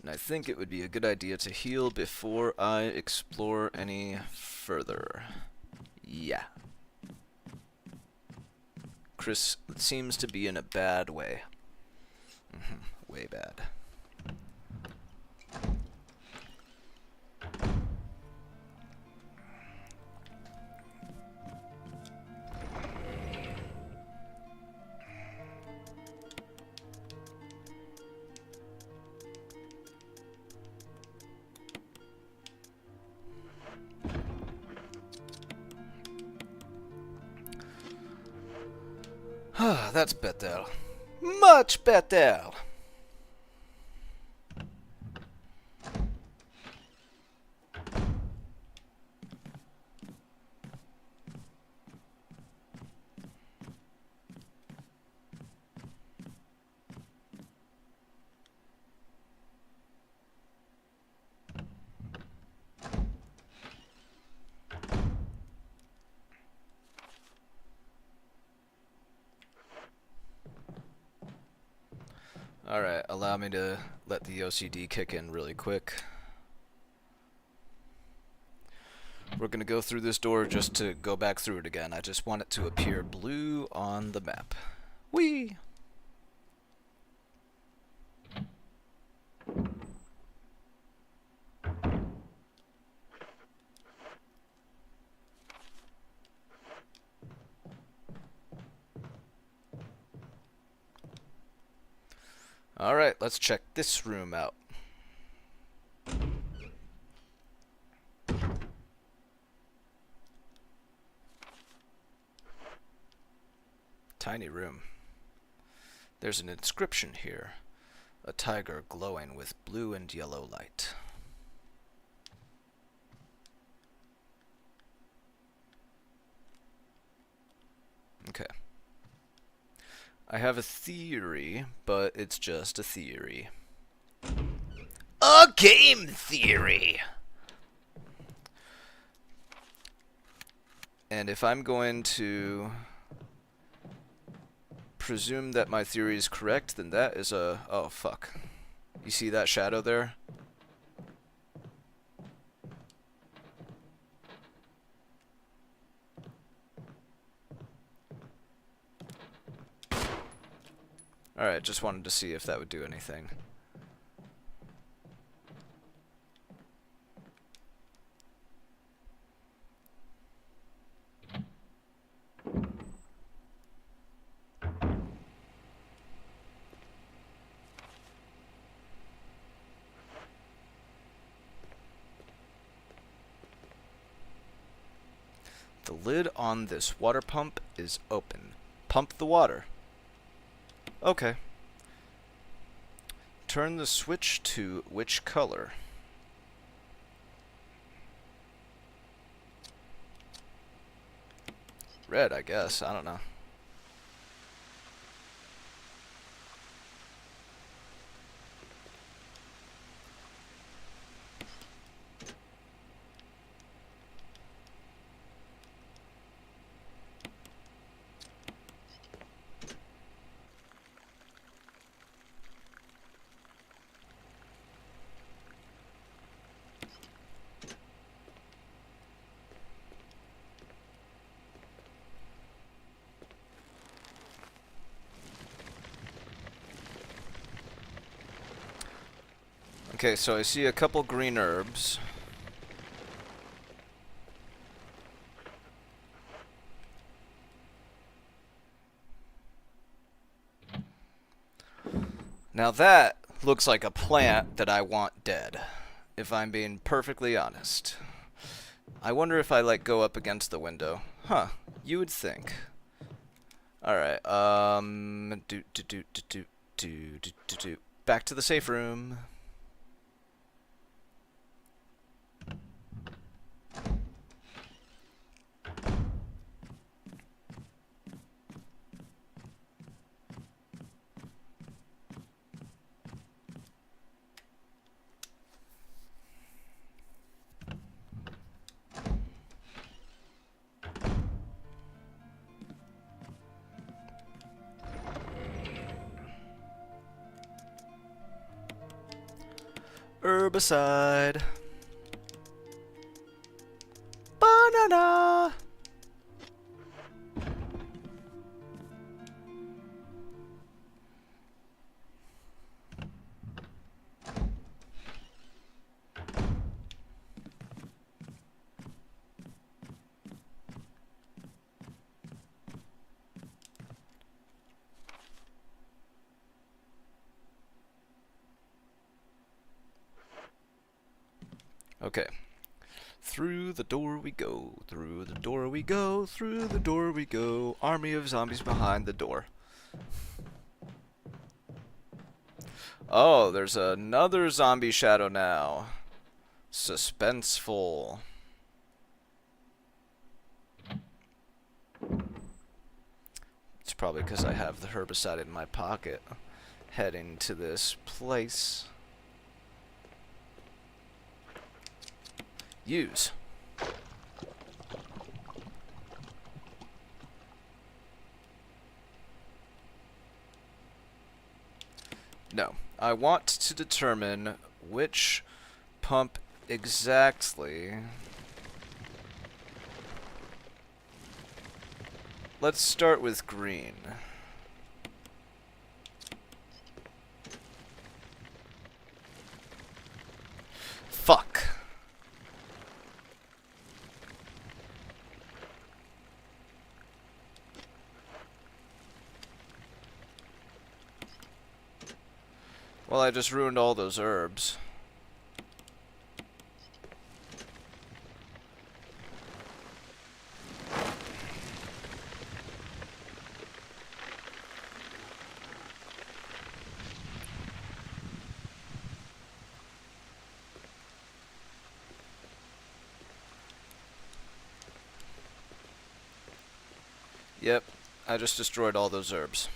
And I think it would be a good idea to heal before I explore any further. Yeah. Chris seems to be in a bad way. Way bad. That's better. Much better. Alright, allow me to let the OCD kick in really quick. We're gonna go through this door just to go back through it again. I just want it to appear blue on the map. Whee! Alright, let's check this room out. Tiny room. There's an inscription here. A tiger glowing with blue and yellow light. Okay. I have a theory, but it's just a theory. A game theory! And if I'm going to presume that my theory is correct, then that is a... Oh, fuck. You see that shadow there? Alright, just wanted to see if that would do anything. The lid on this water pump is open. Pump the water. Okay. Turn the switch to which color? Red, I guess. I don't know. Okay, so I see a couple green herbs. Now that looks like a plant that I want dead, if I'm being perfectly honest. I wonder if I, like, go up against the window. Huh, you would think. Alright, back to the safe room. Herbicide. Banana. Okay. Through the door we go, through the door we go, through the door we go. Army of zombies behind the door. Oh, there's another zombie shadow now. Suspenseful. It's probably because I have the herbicide in my pocket. Heading to this place. Use. No. I want to determine which pump exactly. Let's start with green. Fuck. Well, I just ruined all those herbs. Yep, I just destroyed all those herbs.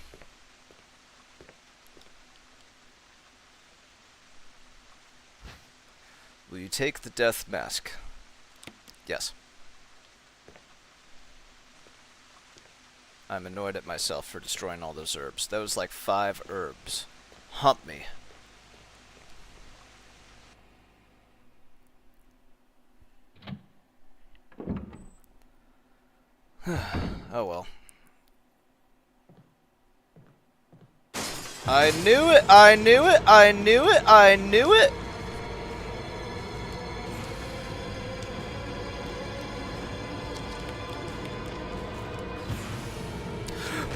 Will you take the death mask? Yes. I'm annoyed at myself for destroying all those herbs. That was like 5 herbs. Hump me. Oh well. I knew it! I knew it! I knew it! I knew it!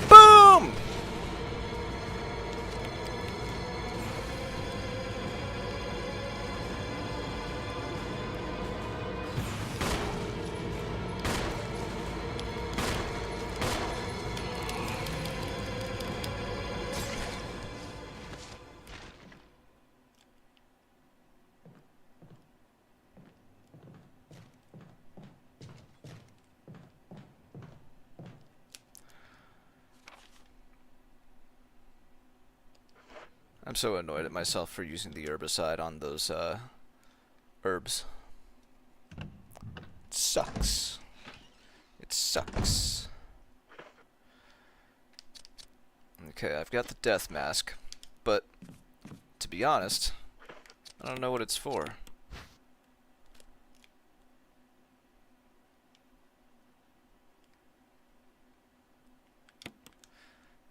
Boom! I'm so annoyed at myself for using the herbicide on those herbs. It sucks. It sucks. Okay, I've got the death mask, but to be honest, I don't know what it's for.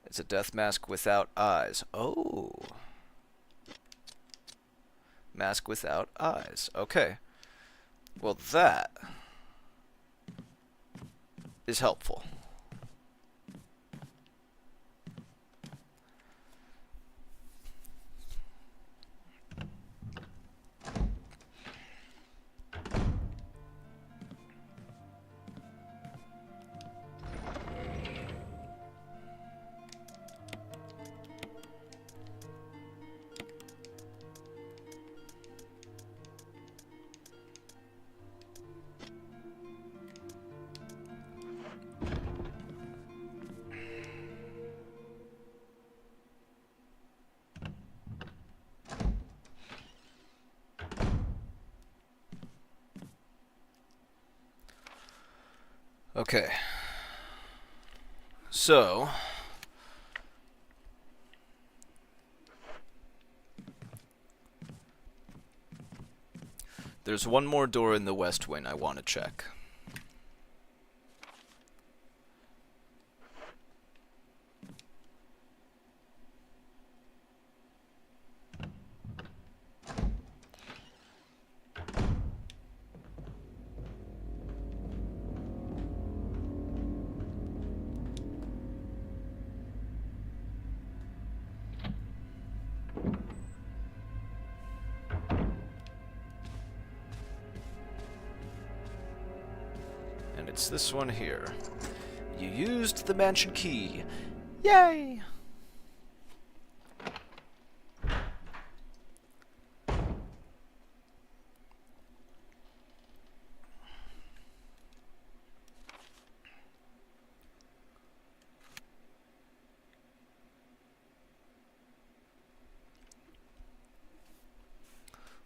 It's a death mask without eyes. Oh. Mask without eyes. Okay. Well, that is helpful. Okay. So, There's one more door in the west wing I want to check. And it's this one here. You used the mansion key. Yay!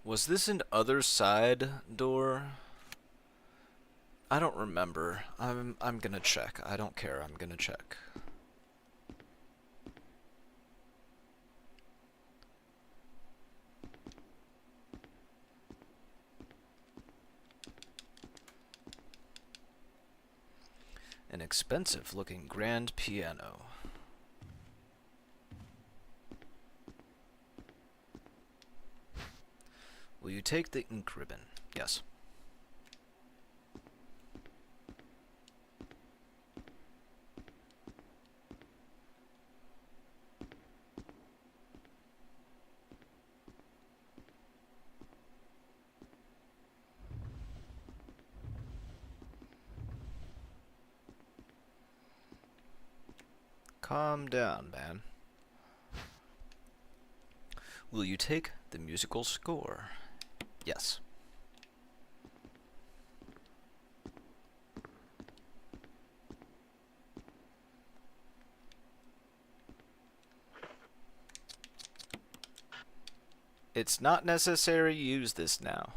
Was this an other side door? I don't remember. I'm gonna check. I don't care. I'm gonna check. An expensive looking grand piano. Will you take the ink ribbon? Yes. Calm down, man. Will you take the musical score? Yes. It's not necessary to use this now.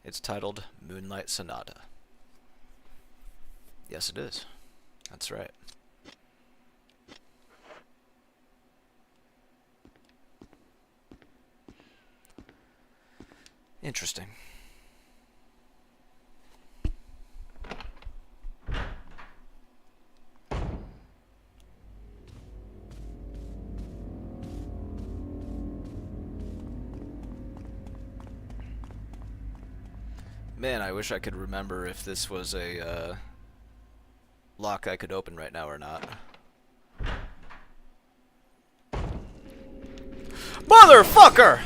It's titled Moonlight Sonata. Yes, it is. That's right. Interesting. Man, I wish I could remember if this was a lock I could open right now or not. Motherfucker!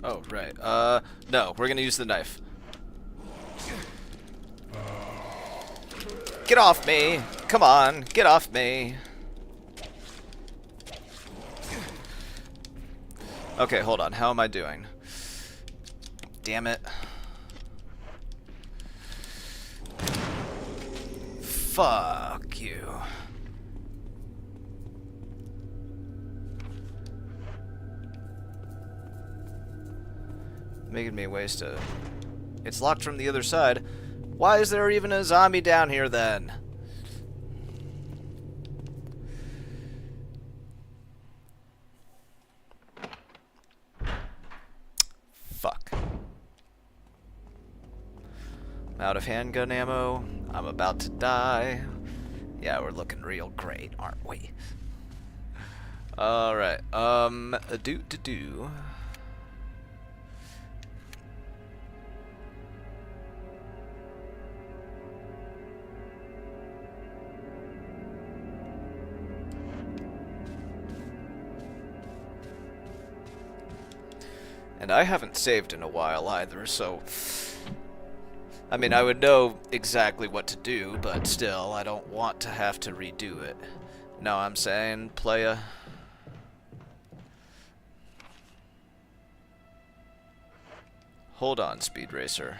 Oh, right. No, we're gonna use the knife. Get off me! Come on, get off me! Okay, hold on. How am I doing? Damn it. Fuck you. Making me waste a... It's locked from the other side. Why is there even a zombie down here then? Fuck. I'm out of handgun ammo. I'm about to die. Yeah, we're looking real great, aren't we? Alright, do. And I haven't saved in a while either, so... I mean, I would know exactly what to do, but still, I don't want to have to redo it. Know what I'm saying, playa? Hold on, Speed Racer.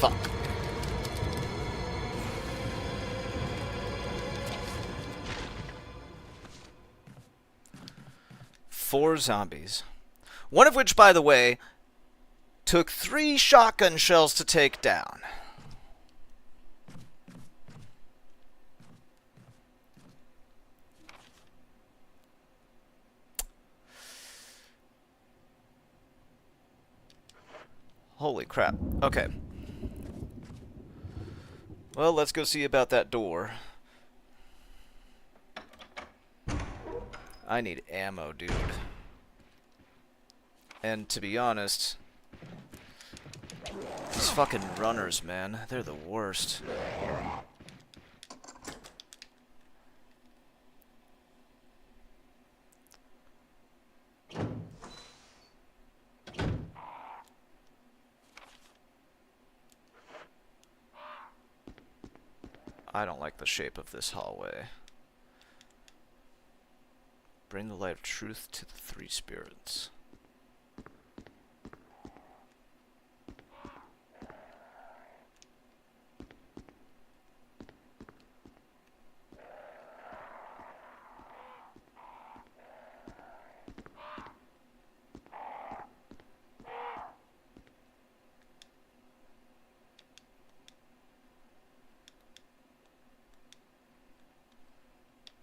Fuck. Four zombies. One of which, by the way, took 3 shotgun shells to take down. Holy crap. Okay. Well, let's go see about that door. I need ammo, dude. And to be honest, these fucking runners, man, they're the worst. I don't like the shape of this hallway. Bring the light of truth to the 3 spirits.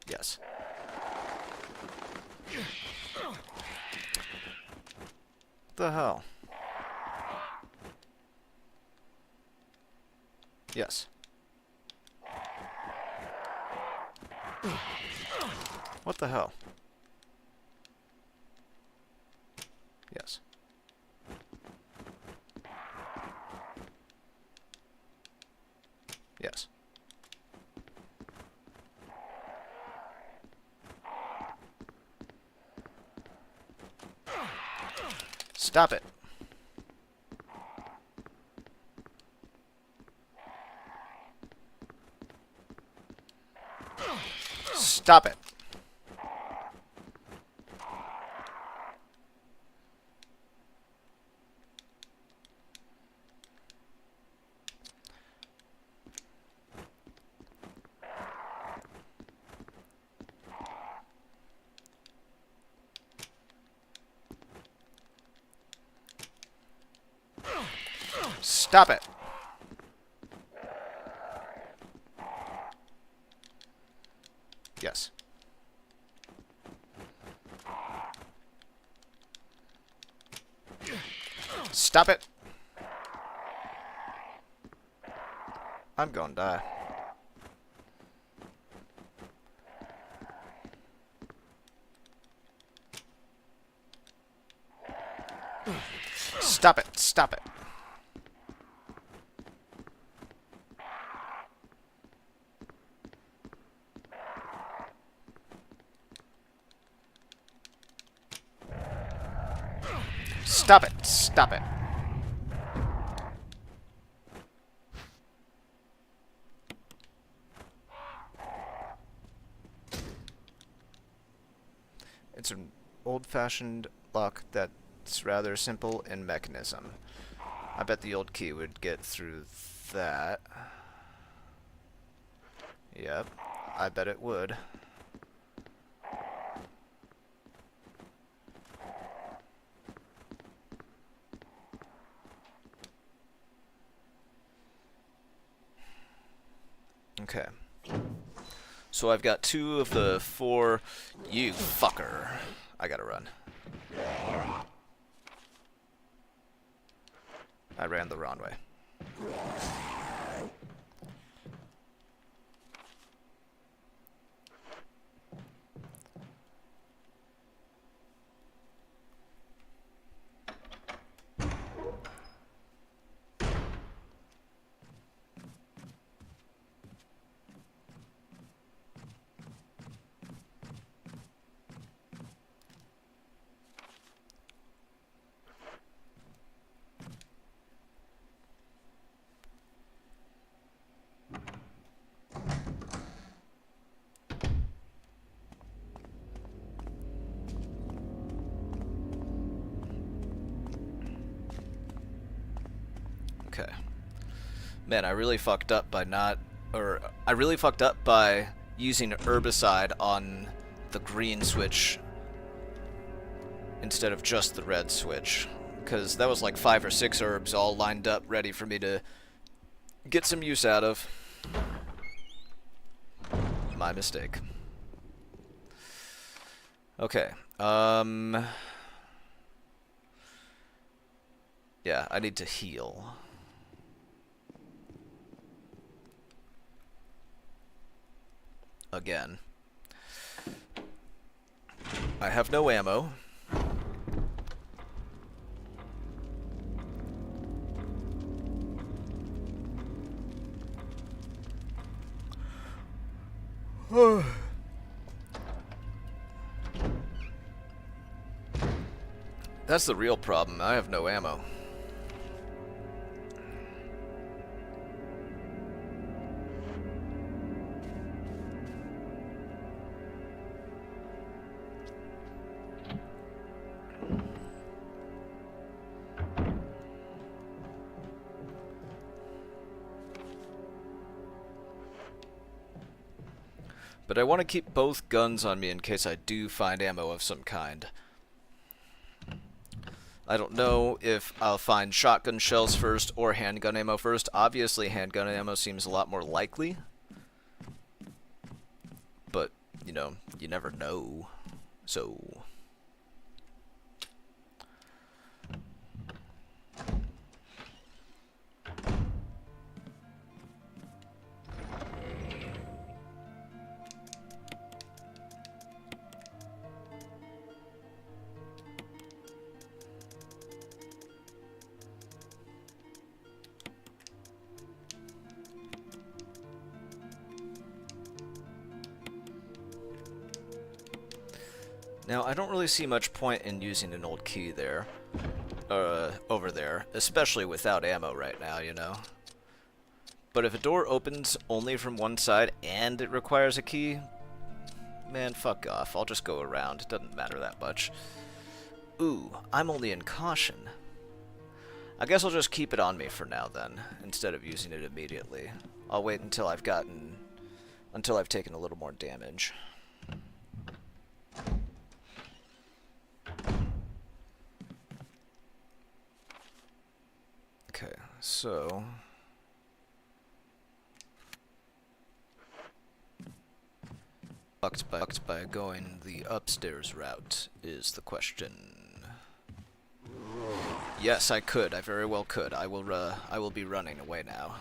Yes. What the hell? Yes. What the hell? Yes. Yes. Stop it. Stop it. Stop it. Yes. Stop it. I'm gonna die. Stop it. Stop it. Stop it. Stop it. It's an old-fashioned lock that's rather simple in mechanism. I bet the old key would get through that. Yep, I bet it would. Okay. So I've got 2 of the 4... You fucker. I gotta run. I ran the wrong way. Man, I really fucked up by I really fucked up by using herbicide on the green switch instead of just the red switch. Because that was like 5 or 6 herbs all lined up ready for me to get some use out of. My mistake. Okay. Yeah, I need to heal. Again. I have no ammo. That's the real problem. I have no ammo. But I want to keep both guns on me in case I do find ammo of some kind. I don't know if I'll find shotgun shells first or handgun ammo first. Obviously, handgun ammo seems a lot more likely. But, you know, you never know. So... Now, I don't really see much point in using an old key there, over there, especially without ammo right now, you know. But if a door opens only from one side and it requires a key, man, fuck off. I'll just go around. It doesn't matter that much. Ooh, I'm only in caution. I guess I'll just keep it on me for now then, instead of using it immediately. I'll wait until I've taken a little more damage. Okay, so... Fucked by going the upstairs route is the question. Yes, I could. I very well could. I will be running away now.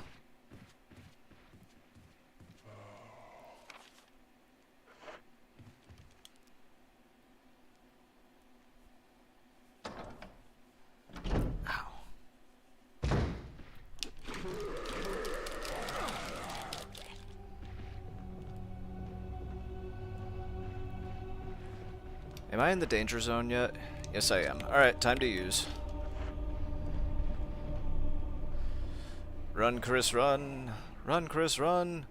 Am I in the danger zone yet? Yes, I am. Alright, time to use. Run, Chris, run! Run, Chris, run!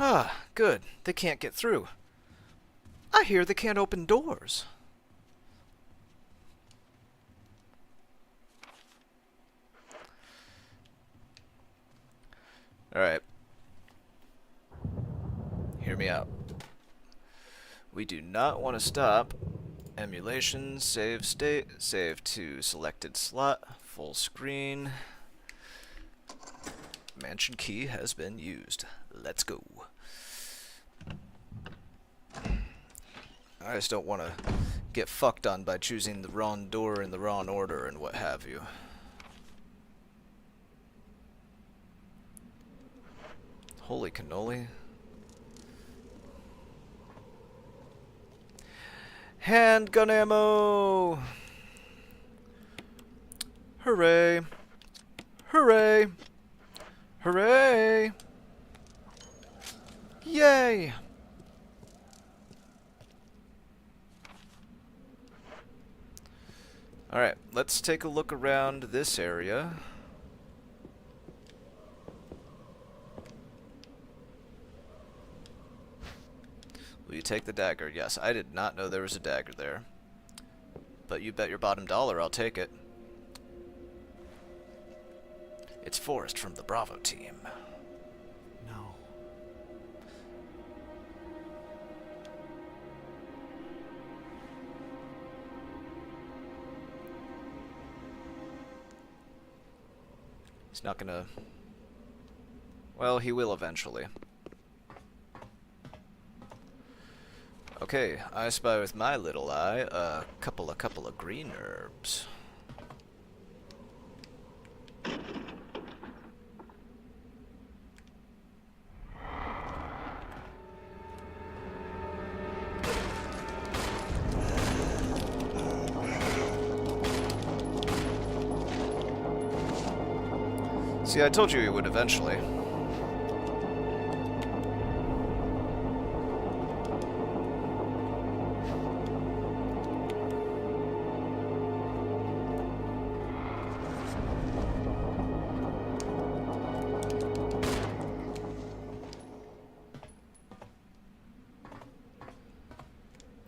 Ah, good. They can't get through. I hear they can't open doors. Alright. Hear me out. We do not want to stop. Emulation, save state, save to selected slot, full screen. Mansion key has been used. Let's go. I just don't want to get fucked on by choosing the wrong door in the wrong order and what have you. Holy cannoli. Handgun ammo! Hooray! Hooray! Hooray! Yay! Alright, let's take a look around this area. Will you take the dagger? Yes, I did not know there was a dagger there. But you bet your bottom dollar I'll take it. It's Forrest from the Bravo team. No. He's not gonna... Well, he will eventually. Okay, I spy with my little eye a couple of green herbs. See, I told you he would eventually.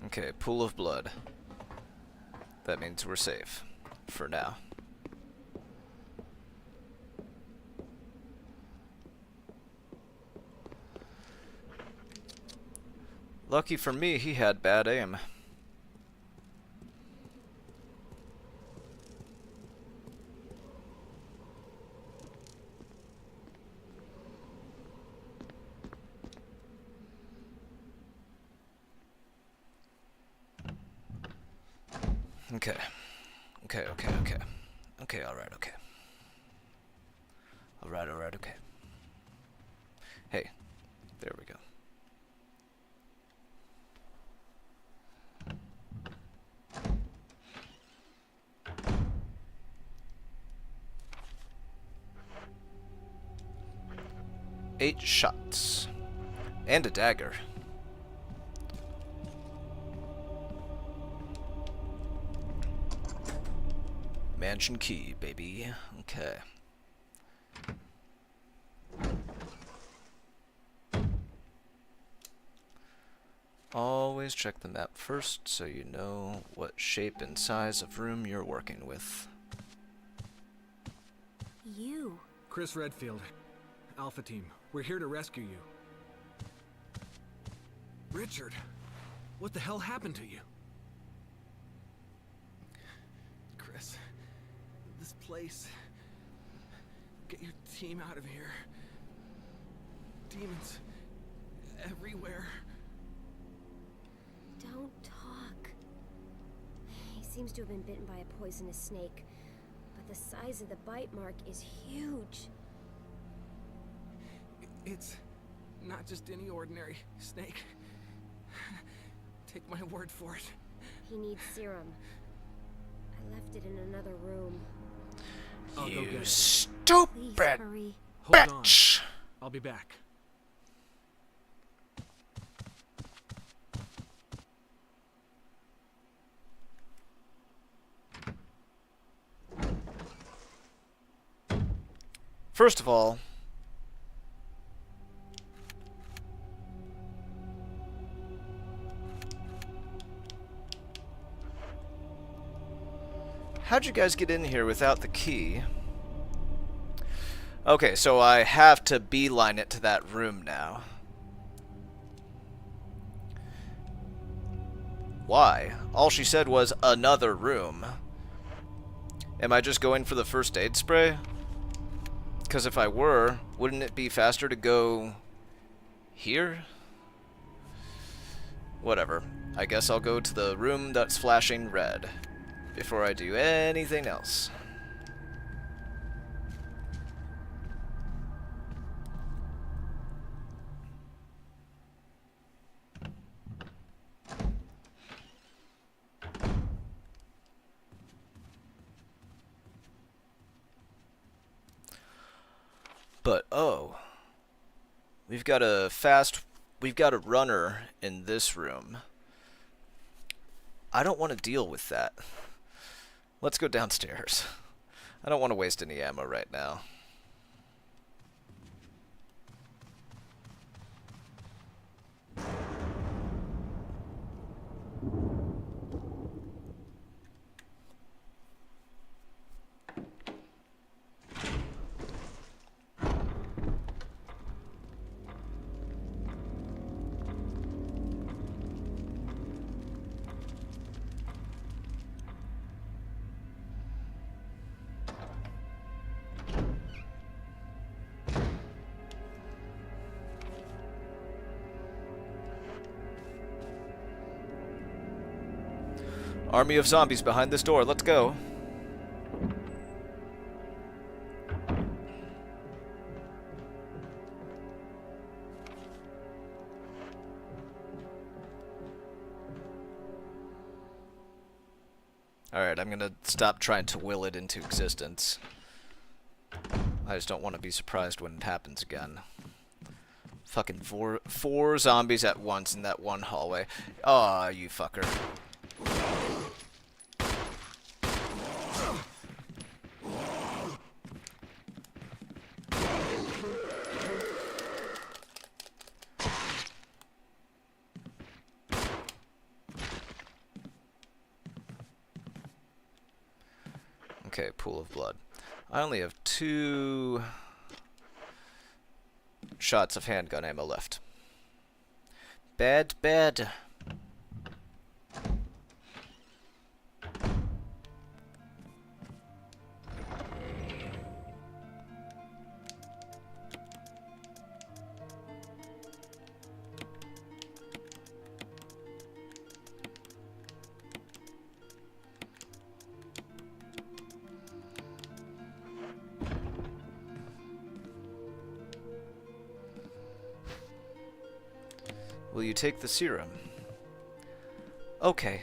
Okay, pool of blood. That means we're safe. For now. Lucky for me, he had bad aim. Okay. Okay, alright, okay. Alright, okay. Hey, there we go. Eight shots. And a dagger. Mansion key, baby. Okay. Always check the map first so you know what shape and size of room you're working with. You? Chris Redfield, Alpha Team. We're here to rescue you. Richard, what the hell happened to you? Chris, this place. Get your team out of here. Demons everywhere. Don't talk. He seems to have been bitten by a poisonous snake, but the size of the bite mark is huge. It's not just any ordinary snake. Take my word for it. He needs serum. I left it in another room. I'll go get You it. stupid Please hurry. Hold on. bitch! I'll be back. First of all, how'd you guys get in here without the key? Okay, so I have to beeline it to that room now. Why? All she said was another room. Am I just going for the first aid spray? Because if I were, wouldn't it be faster to go here? Whatever. I guess I'll go to the room that's flashing red before I do anything else. But, oh, we've got a runner in this room. I don't want to deal with that. Let's go downstairs. I don't want to waste any ammo right now. Army of zombies behind this door. Let's go. Alright, I'm gonna stop trying to will it into existence. I just don't want to be surprised when it happens again. Fucking four zombies at once in that one hallway. Aw, you fucker. Okay, pool of blood. I only have 2 shots of handgun ammo left. Bad, bad. Will you take the serum? Okay.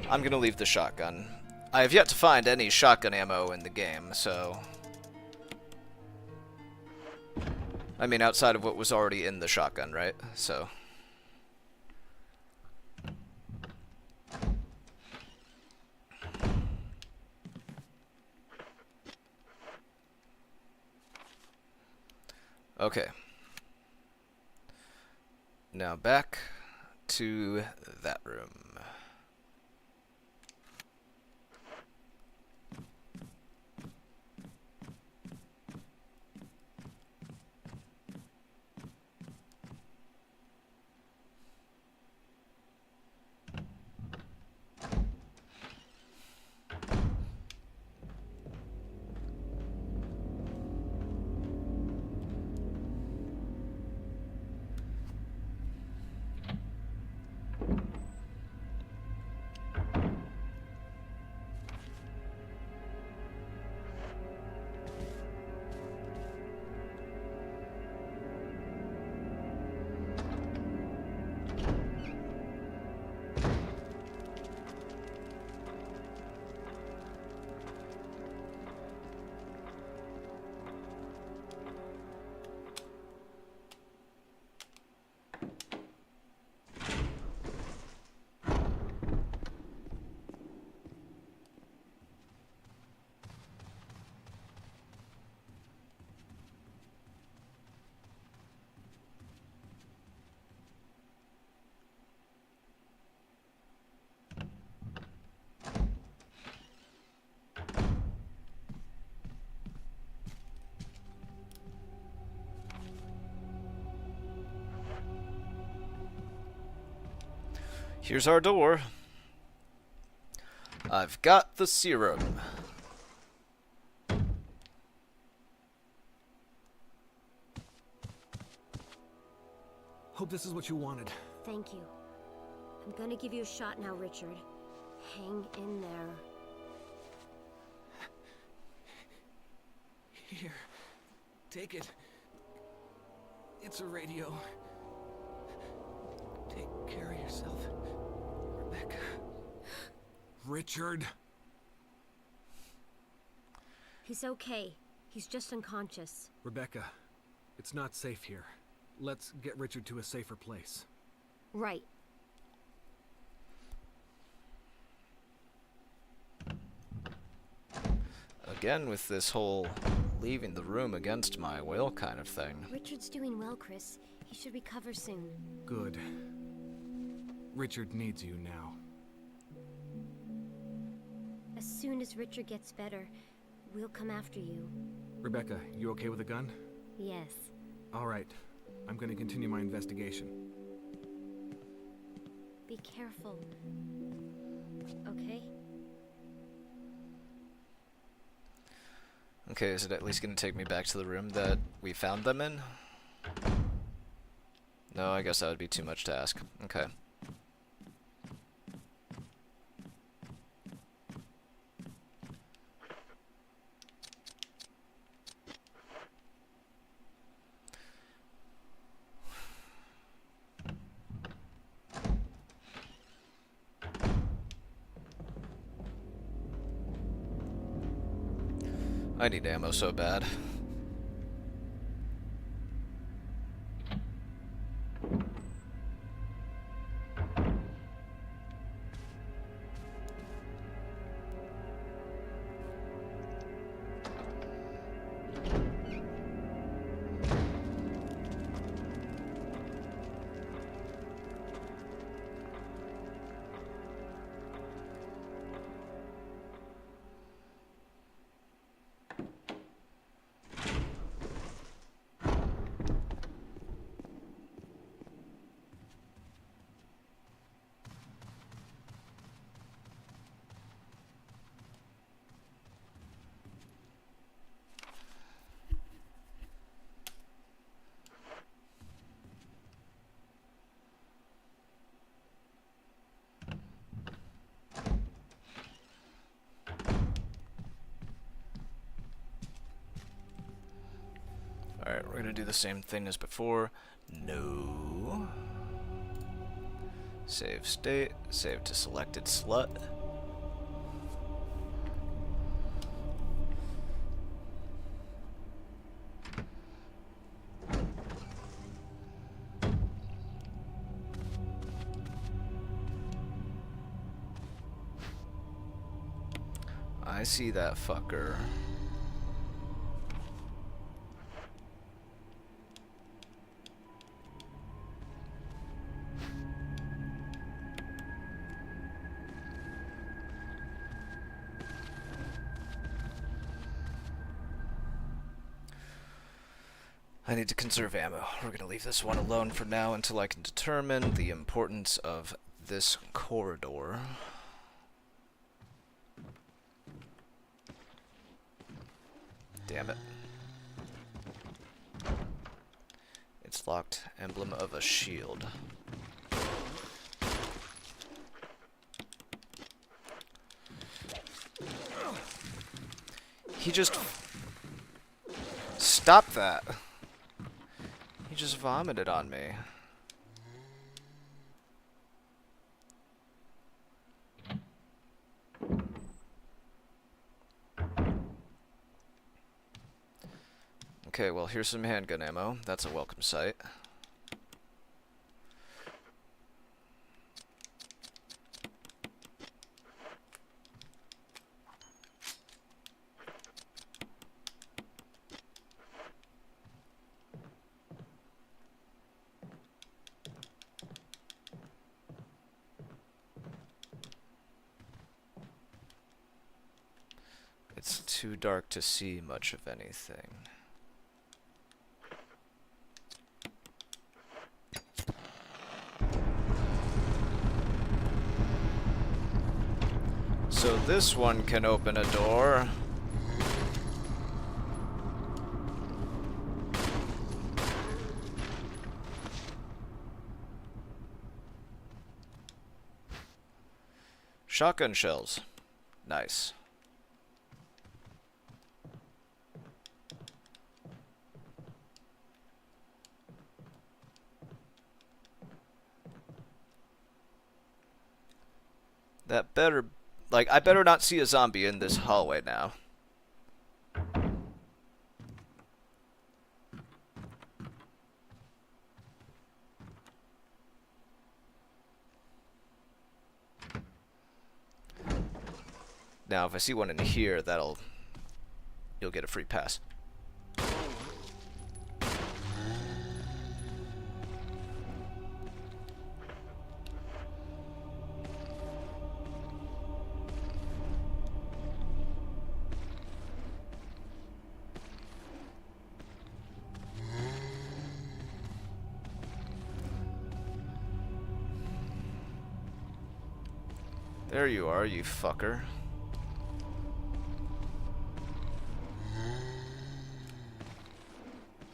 I'm gonna leave the shotgun. I have yet to find any shotgun ammo in the game, so... I mean, outside of what was already in the shotgun, right? So... Okay. Now back to that room. Here's our door. I've got the serum. Hope this is what you wanted. Thank you. I'm gonna give you a shot now, Richard. Hang in there. Here. Take it. It's a radio. Take care of yourself, Rebecca. Richard. He's okay. He's just unconscious. Rebecca, it's not safe here. Let's get Richard to a safer place. Right. Again with this whole leaving the room against my will kind of thing. Richard's doing well, Chris. He should recover soon. Good. Richard needs you now. As soon as Richard gets better, we'll come after you. Rebecca, you okay with a gun? Yes. All right. I'm going to continue my investigation. Be careful. Okay? Okay, is it at least going to take me back to the room that we found them in? No, I guess that would be too much to ask. Okay. I need ammo so bad. Alright, we're gonna do the same thing as before. No. Save state. Save to selected slut. I see that fucker. I need to conserve ammo. We're gonna leave this one alone for now until I can determine the importance of this corridor. Damn it. It's locked. Emblem of a shield. He just... Stop that. He just vomited on me. Okay, well, here's some handgun ammo. That's a welcome sight. It's too dark to see much of anything. So this one can open a door. Shotgun shells. Nice. That better... Like, I better not see a zombie in this hallway now. Now, if I see one in here, that'll... You'll get a free pass. There you are, you fucker.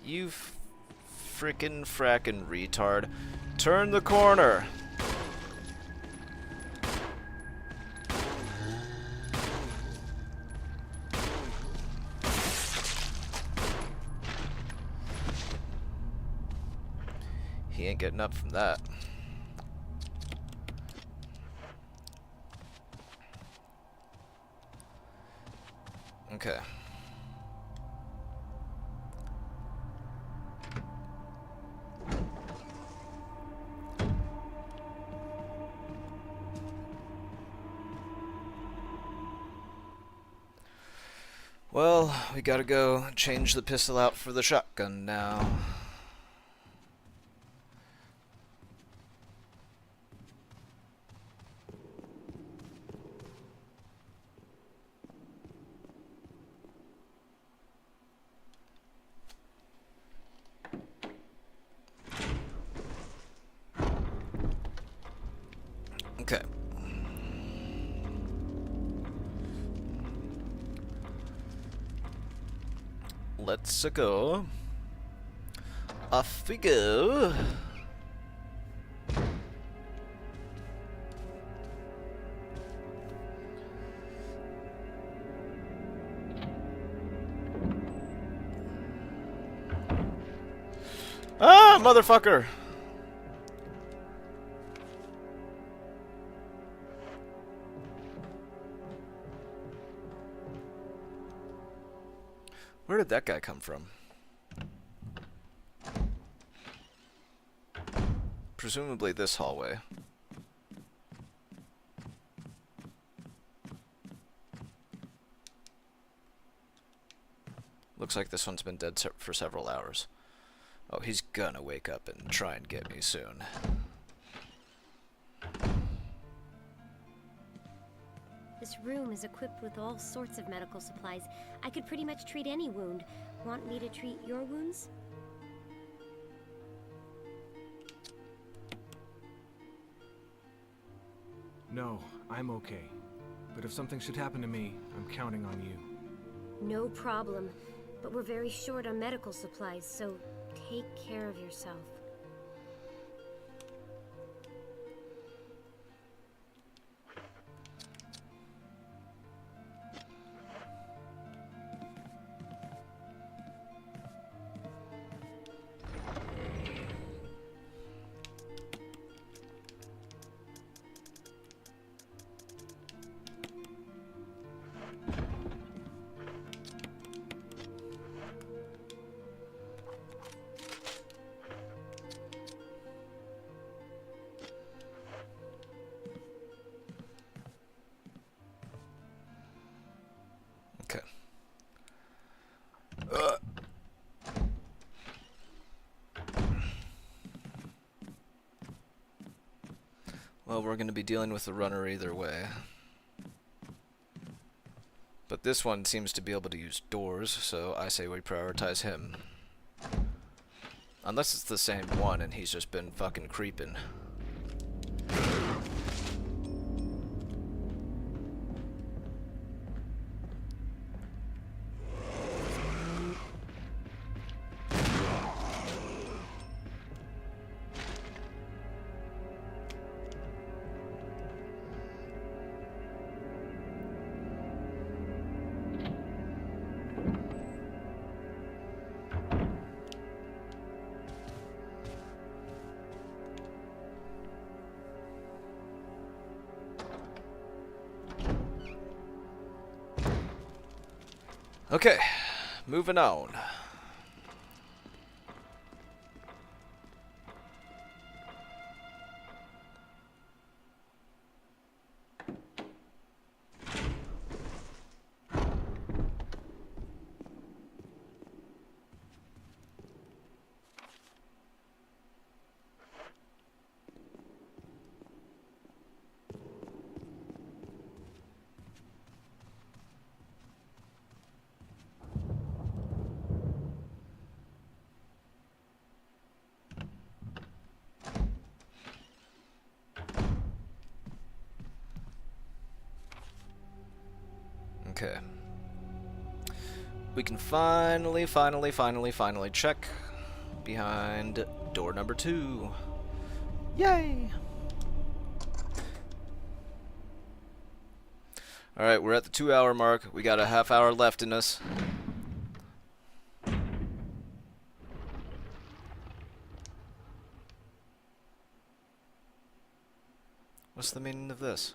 You frickin' frackin' retard. Turn the corner! He ain't getting up from that. Okay. Well, we gotta go change the pistol out for the shotgun now. Okay. Let's go. Off we go. Ah, motherfucker! Where did that guy come from? Presumably this hallway. Looks like this one's been dead for several hours. Oh, he's gonna wake up and try and get me soon. This room is equipped with all sorts of medical supplies. I could pretty much treat any wound. Want me to treat your wounds? No, I'm okay. But if something should happen to me, I'm counting on you. No problem. But we're very short on medical supplies, so take care of yourself. Okay. Well, we're going to be dealing with the runner either way. But this one seems to be able to use doors, so I say we prioritize him. Unless it's the same one and he's just been fucking creeping. Okay, moving on. Okay. We can finally check behind door number 2. Yay! Alright, we're at the 2-hour mark. We got a half hour left in us. What's the meaning of this?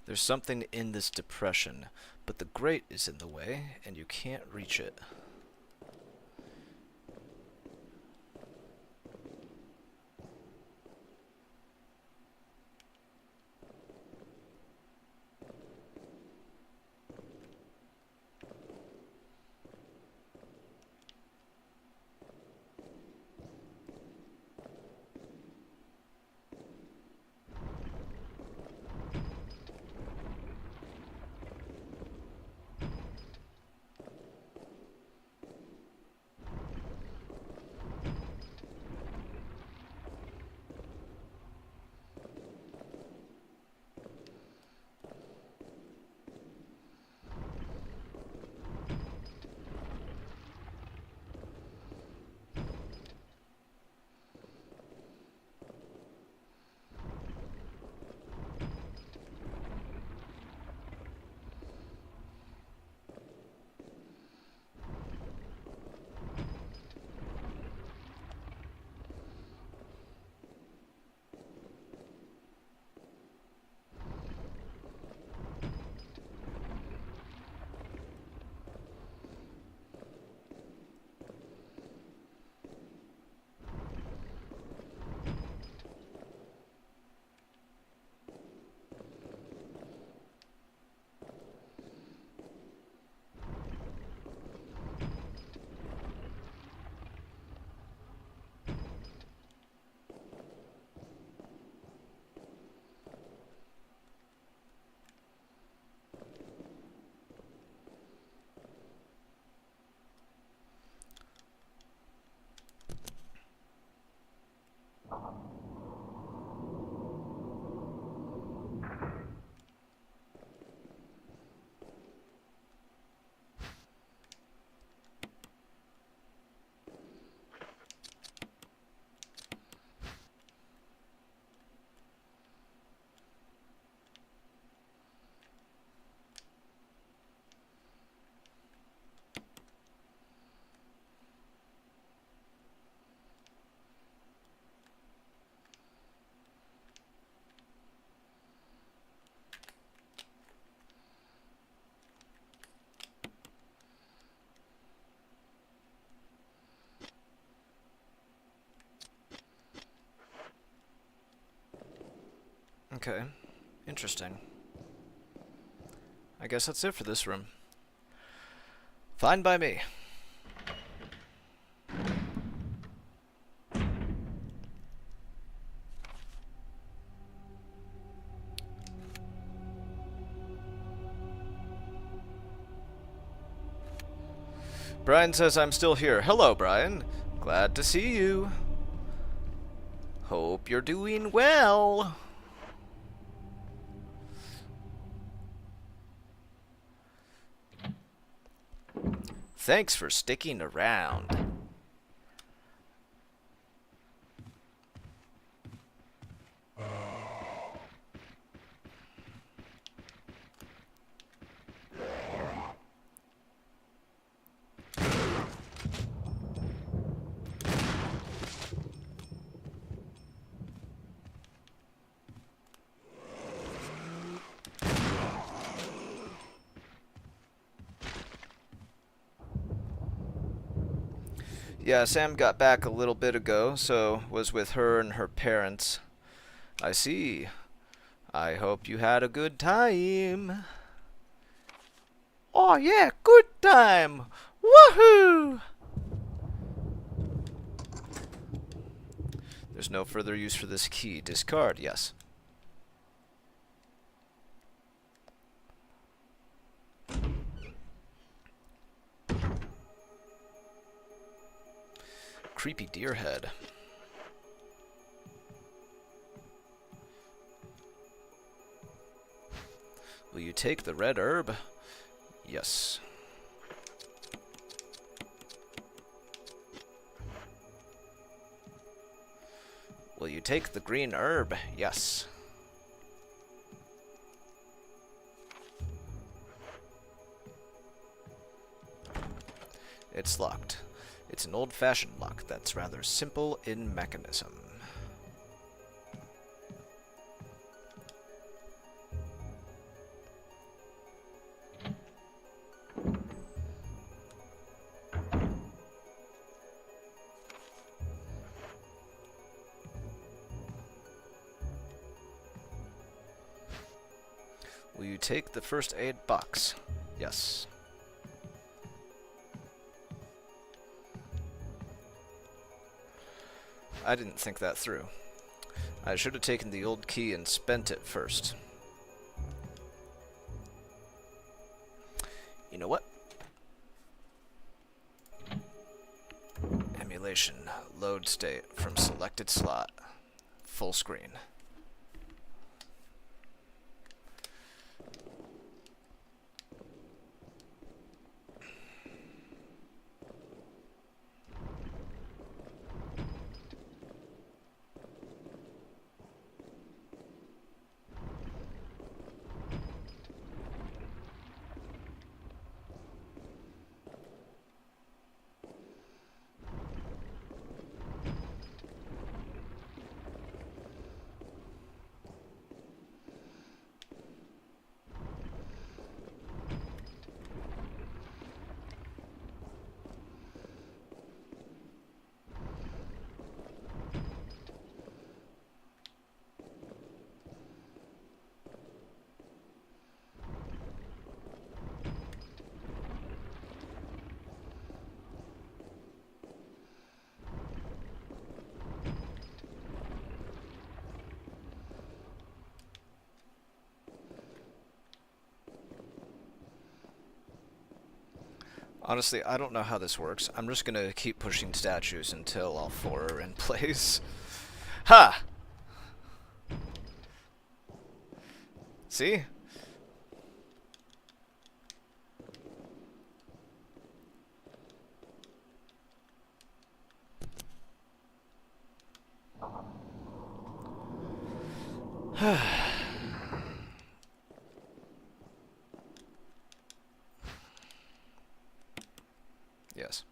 There's something in this depression, but the grate is in the way, and you can't reach it. Okay, interesting. I guess that's it for this room. Fine by me. Brian says I'm still here. Hello, Brian. Glad to see you. Hope you're doing well. Thanks for sticking around. Yeah, Sam got back a little bit ago, so was with her and her parents. I see. I hope you had a good time. Oh yeah, good time! Woohoo! There's no further use for this key. Discard, yes. creepy deer head. Will you take the red herb? Yes. Will you take the green herb? Yes. It's locked. It's an old-fashioned lock that's rather simple in mechanism. Will you take the first aid box? Yes. I didn't think that through. I should have taken the old key and spent it first. You know what? Emulation. Load state from selected slot. Full screen. Honestly, I don't know how this works. I'm just gonna keep pushing statues until all four are in place. Ha! See? Yes.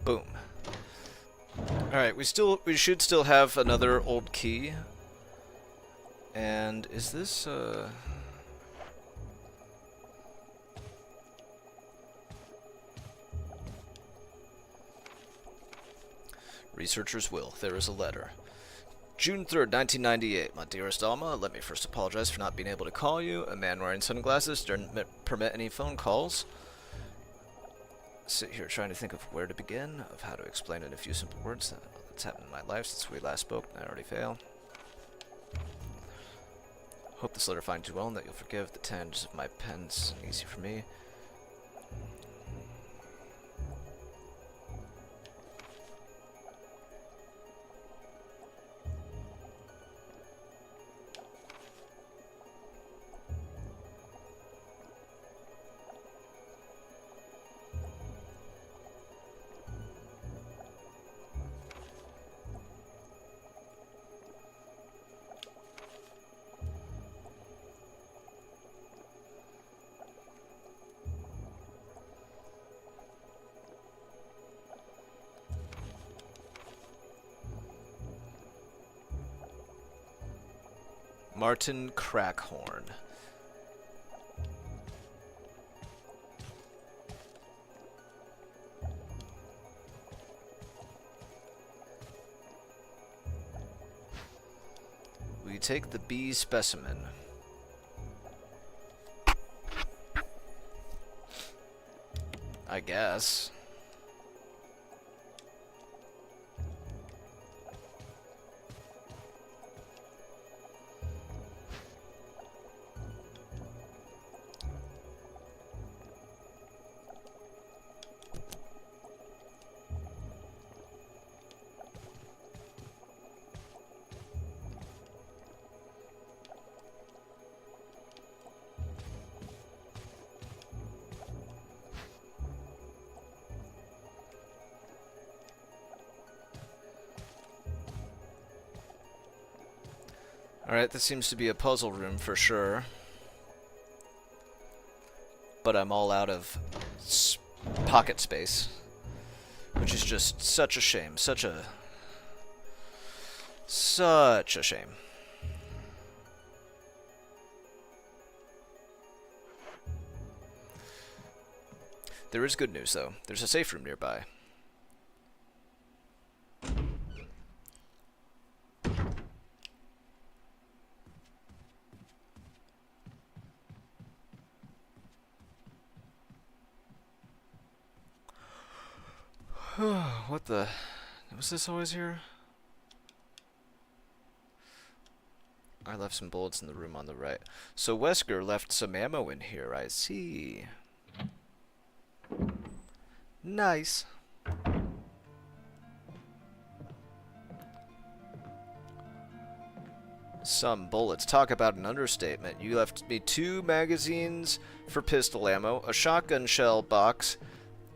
Boom. Alright, we should still have another old key. And is this Researcher's will. There is a letter. June 3rd, 1998. My dearest Alma, let me first apologize for not being able to call you. A man wearing sunglasses didn't permit any phone calls. Sit here trying to think of where to begin, of how to explain in a few simple words that's happened in my life since we last spoke, and I already fail. Hope this letter finds you well and that you'll forgive the tinge of my pen's easy for me. Martin Crackhorn. We take the B specimen. I guess. Alright, this seems to be a puzzle room for sure. But I'm all out of pocket space. Which is just such a shame. Such a shame. There is good news, though. There's a safe room nearby. What the... Was this always here? I left some bullets in the room on the right. So Wesker left some ammo in here, I see. Nice. Some bullets. Talk about an understatement. You left me 2 magazines for pistol ammo, a shotgun shell box,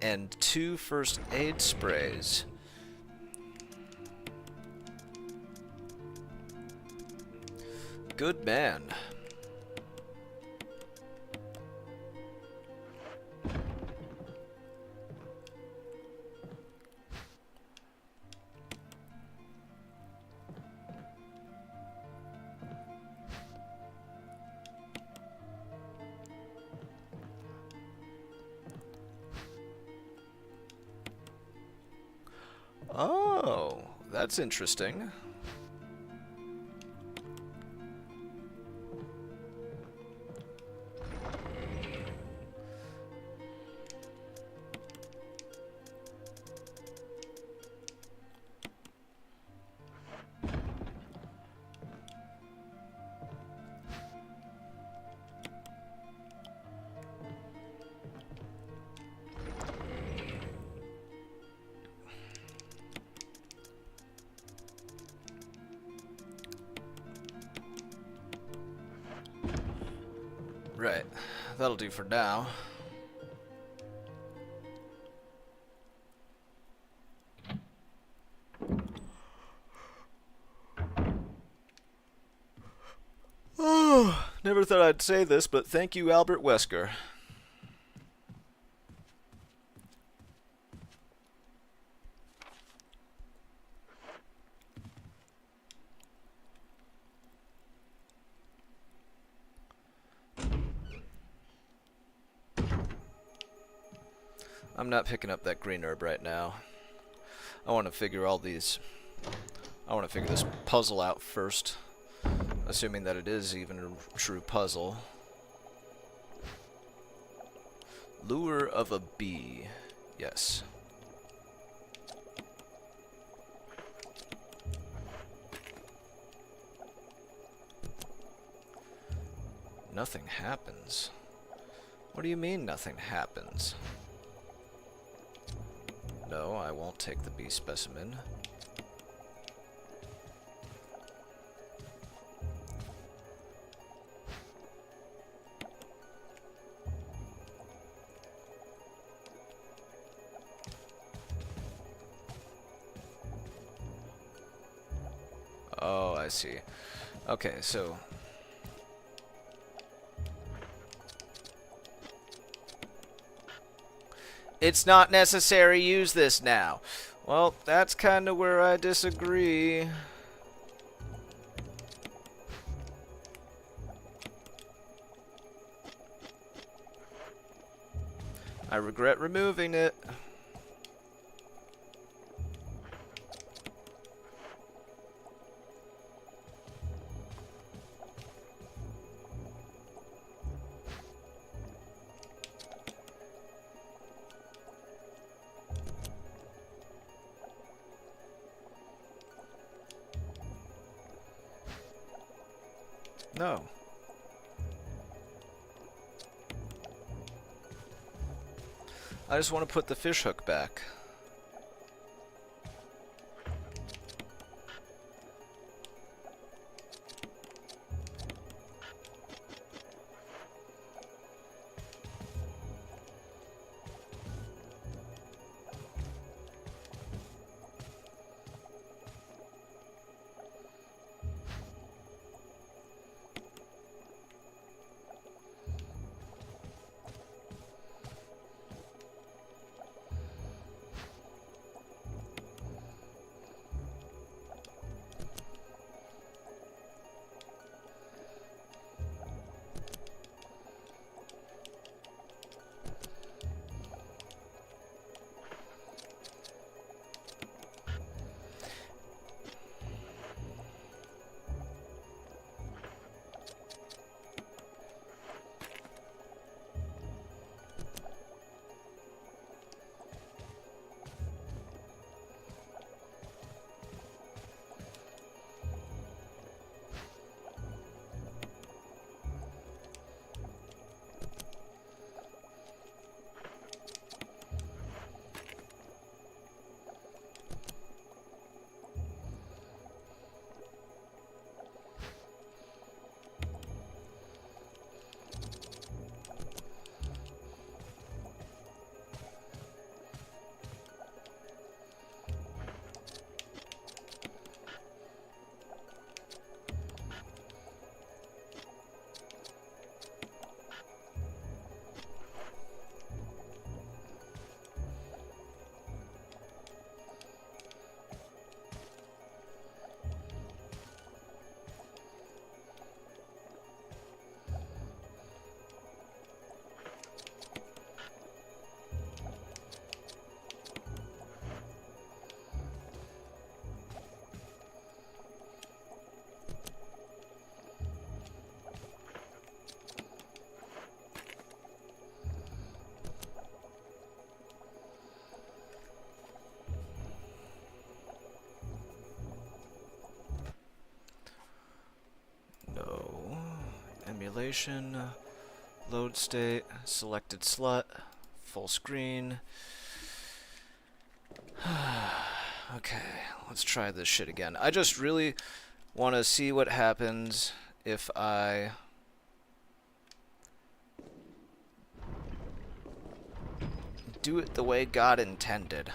and 2 first aid sprays. Good man. Oh, that's interesting. Right, that'll do for now. Oh, never thought I'd say this, but thank you, Albert Wesker. I'm not picking up that green herb right now. I want to figure this puzzle out first. Assuming that it is even a true puzzle. Lure of a bee. Yes. Nothing happens. What do you mean nothing happens? No, I won't take the bee specimen. Oh, I see. Okay, so... It's not necessary, use this now. Well, that's kind of where I disagree. I regret removing it. No. I just want to put the fish hook back. Emulation, load state, selected slut, full screen. Okay, let's try this shit again. I just really want to see what happens if I do it the way God intended.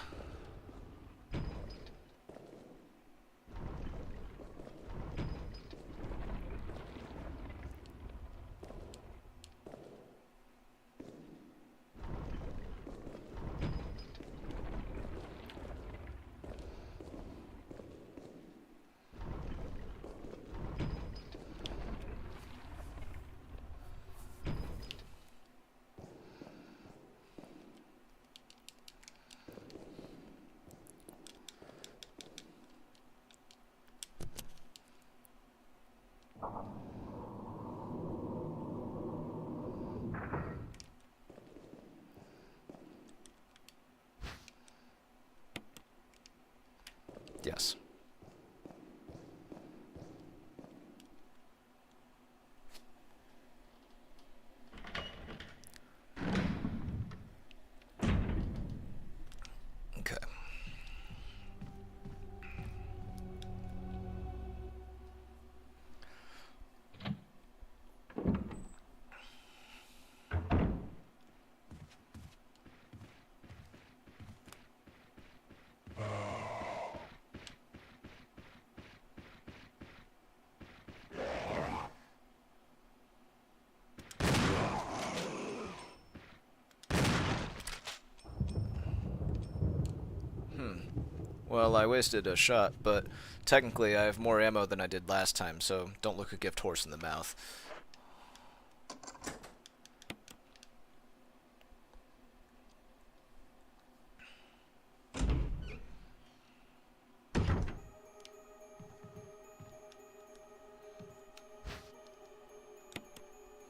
Well, I wasted a shot, but technically I have more ammo than I did last time, so don't look a gift horse in the mouth.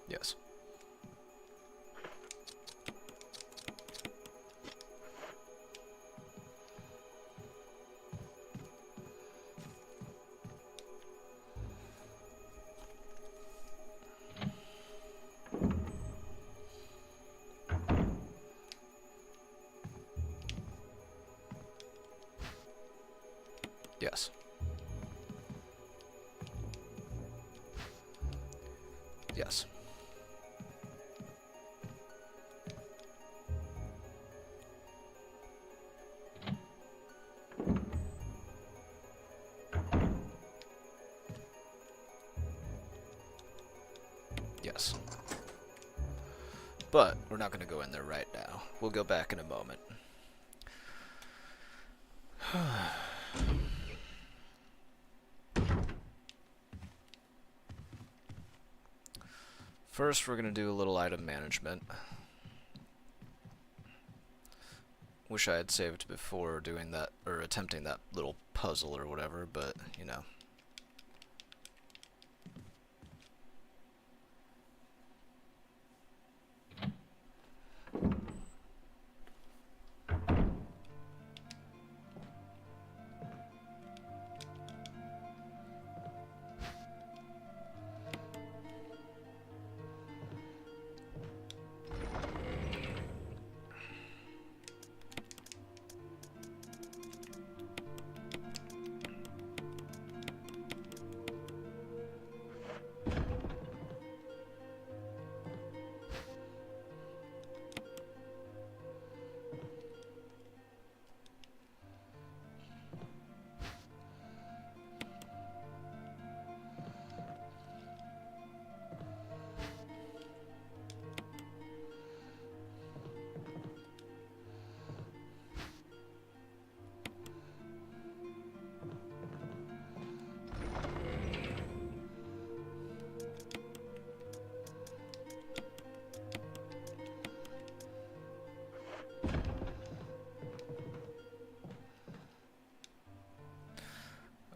Yes. Yes. Yes. Yes. But we're not going to go in there right now. We'll go back in a moment. First, we're going to do a little item management. Wish I had saved before doing that, or attempting that little puzzle or whatever, but, you know.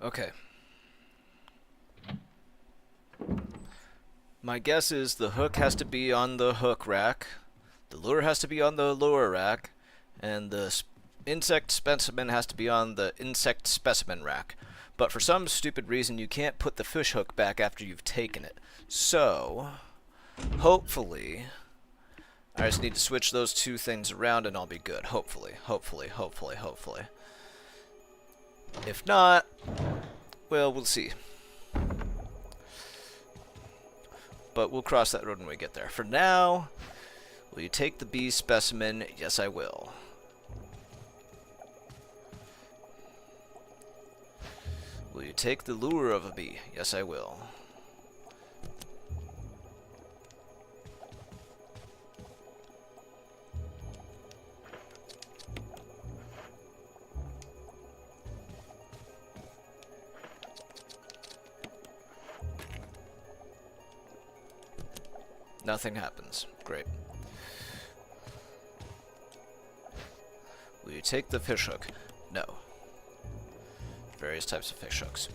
Okay. My guess is the hook has to be on the hook rack, the lure has to be on the lure rack, and the insect specimen has to be on the insect specimen rack. But for some stupid reason, you can't put the fish hook back after you've taken it. So, hopefully, I just need to switch those two things around and I'll be good. Hopefully, hopefully, hopefully, hopefully. If not, well, we'll see. But we'll cross that road when we get there. For now, will you take the bee specimen? Yes, I will. Will you take the lure of a bee? Yes, I will. Nothing happens. Great. Will you take the fish hook? No. Various types of fish hooks.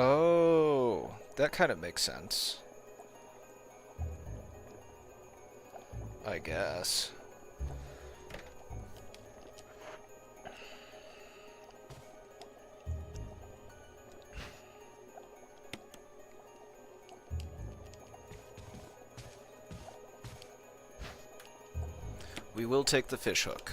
Oh, that kind of makes sense. I guess. We will take the fish hook.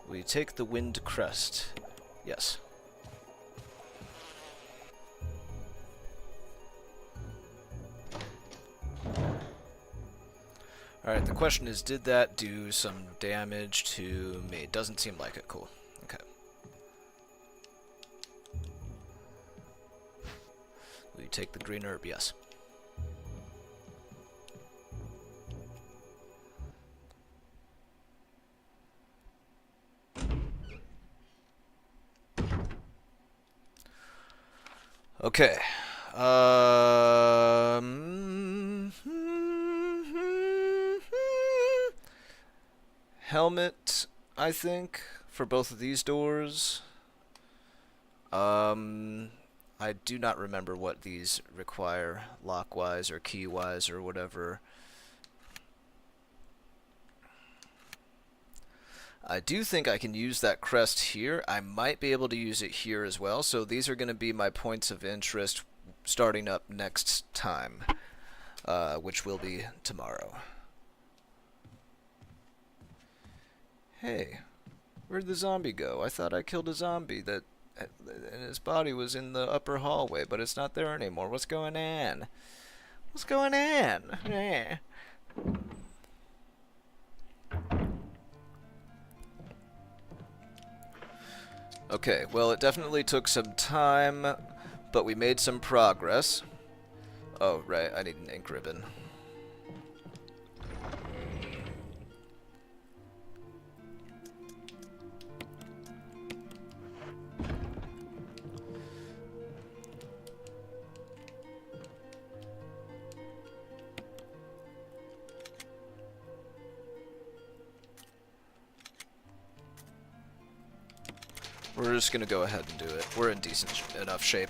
We take the wind crest. Yes. Alright, the question is, did that do some damage to me? It doesn't seem like it. Cool. Okay. We take the green herb, yes. Okay. Helmet, I think, for both of these doors. I do not remember what these require, lock-wise or key-wise or whatever. I do think I can use that crest here. I might be able to use it here as well. So these are going to be my points of interest starting up next time, which will be tomorrow. Hey, where'd the zombie go? I thought I killed a zombie and his body was in the upper hallway, but it's not there anymore. What's going on? What's going on? Okay, well, it definitely took some time, but we made some progress. Oh, right, I need an ink ribbon. We're just gonna go ahead and do it. We're in decent enough shape.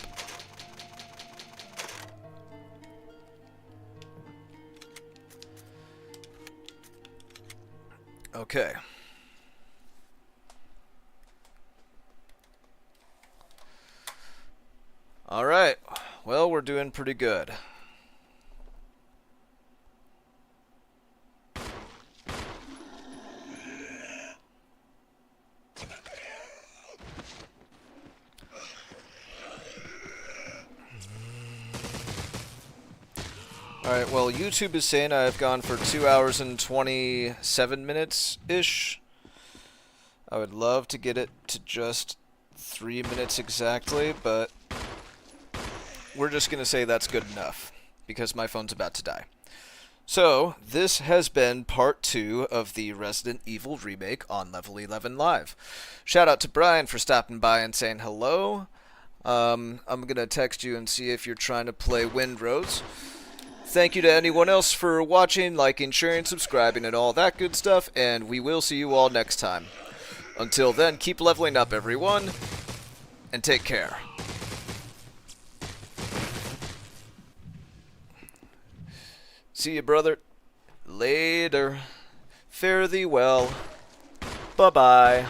Okay. Alright. Well, we're doing pretty good. Alright, well, YouTube is saying I've gone for 2 hours and 27 minutes-ish. I would love to get it to just 3 minutes exactly, but we're just going to say that's good enough, because my phone's about to die. So, this has been part 2 of the Resident Evil Remake on Level 11 Live. Shout out to Brian for stopping by and saying hello. I'm going to text you and see if you're trying to play Windrose. Thank you to anyone else for watching, liking, sharing, subscribing, and all that good stuff, and we will see you all next time. Until then, keep leveling up, everyone, and take care. See you, brother. Later. Fare thee well. Bye-bye.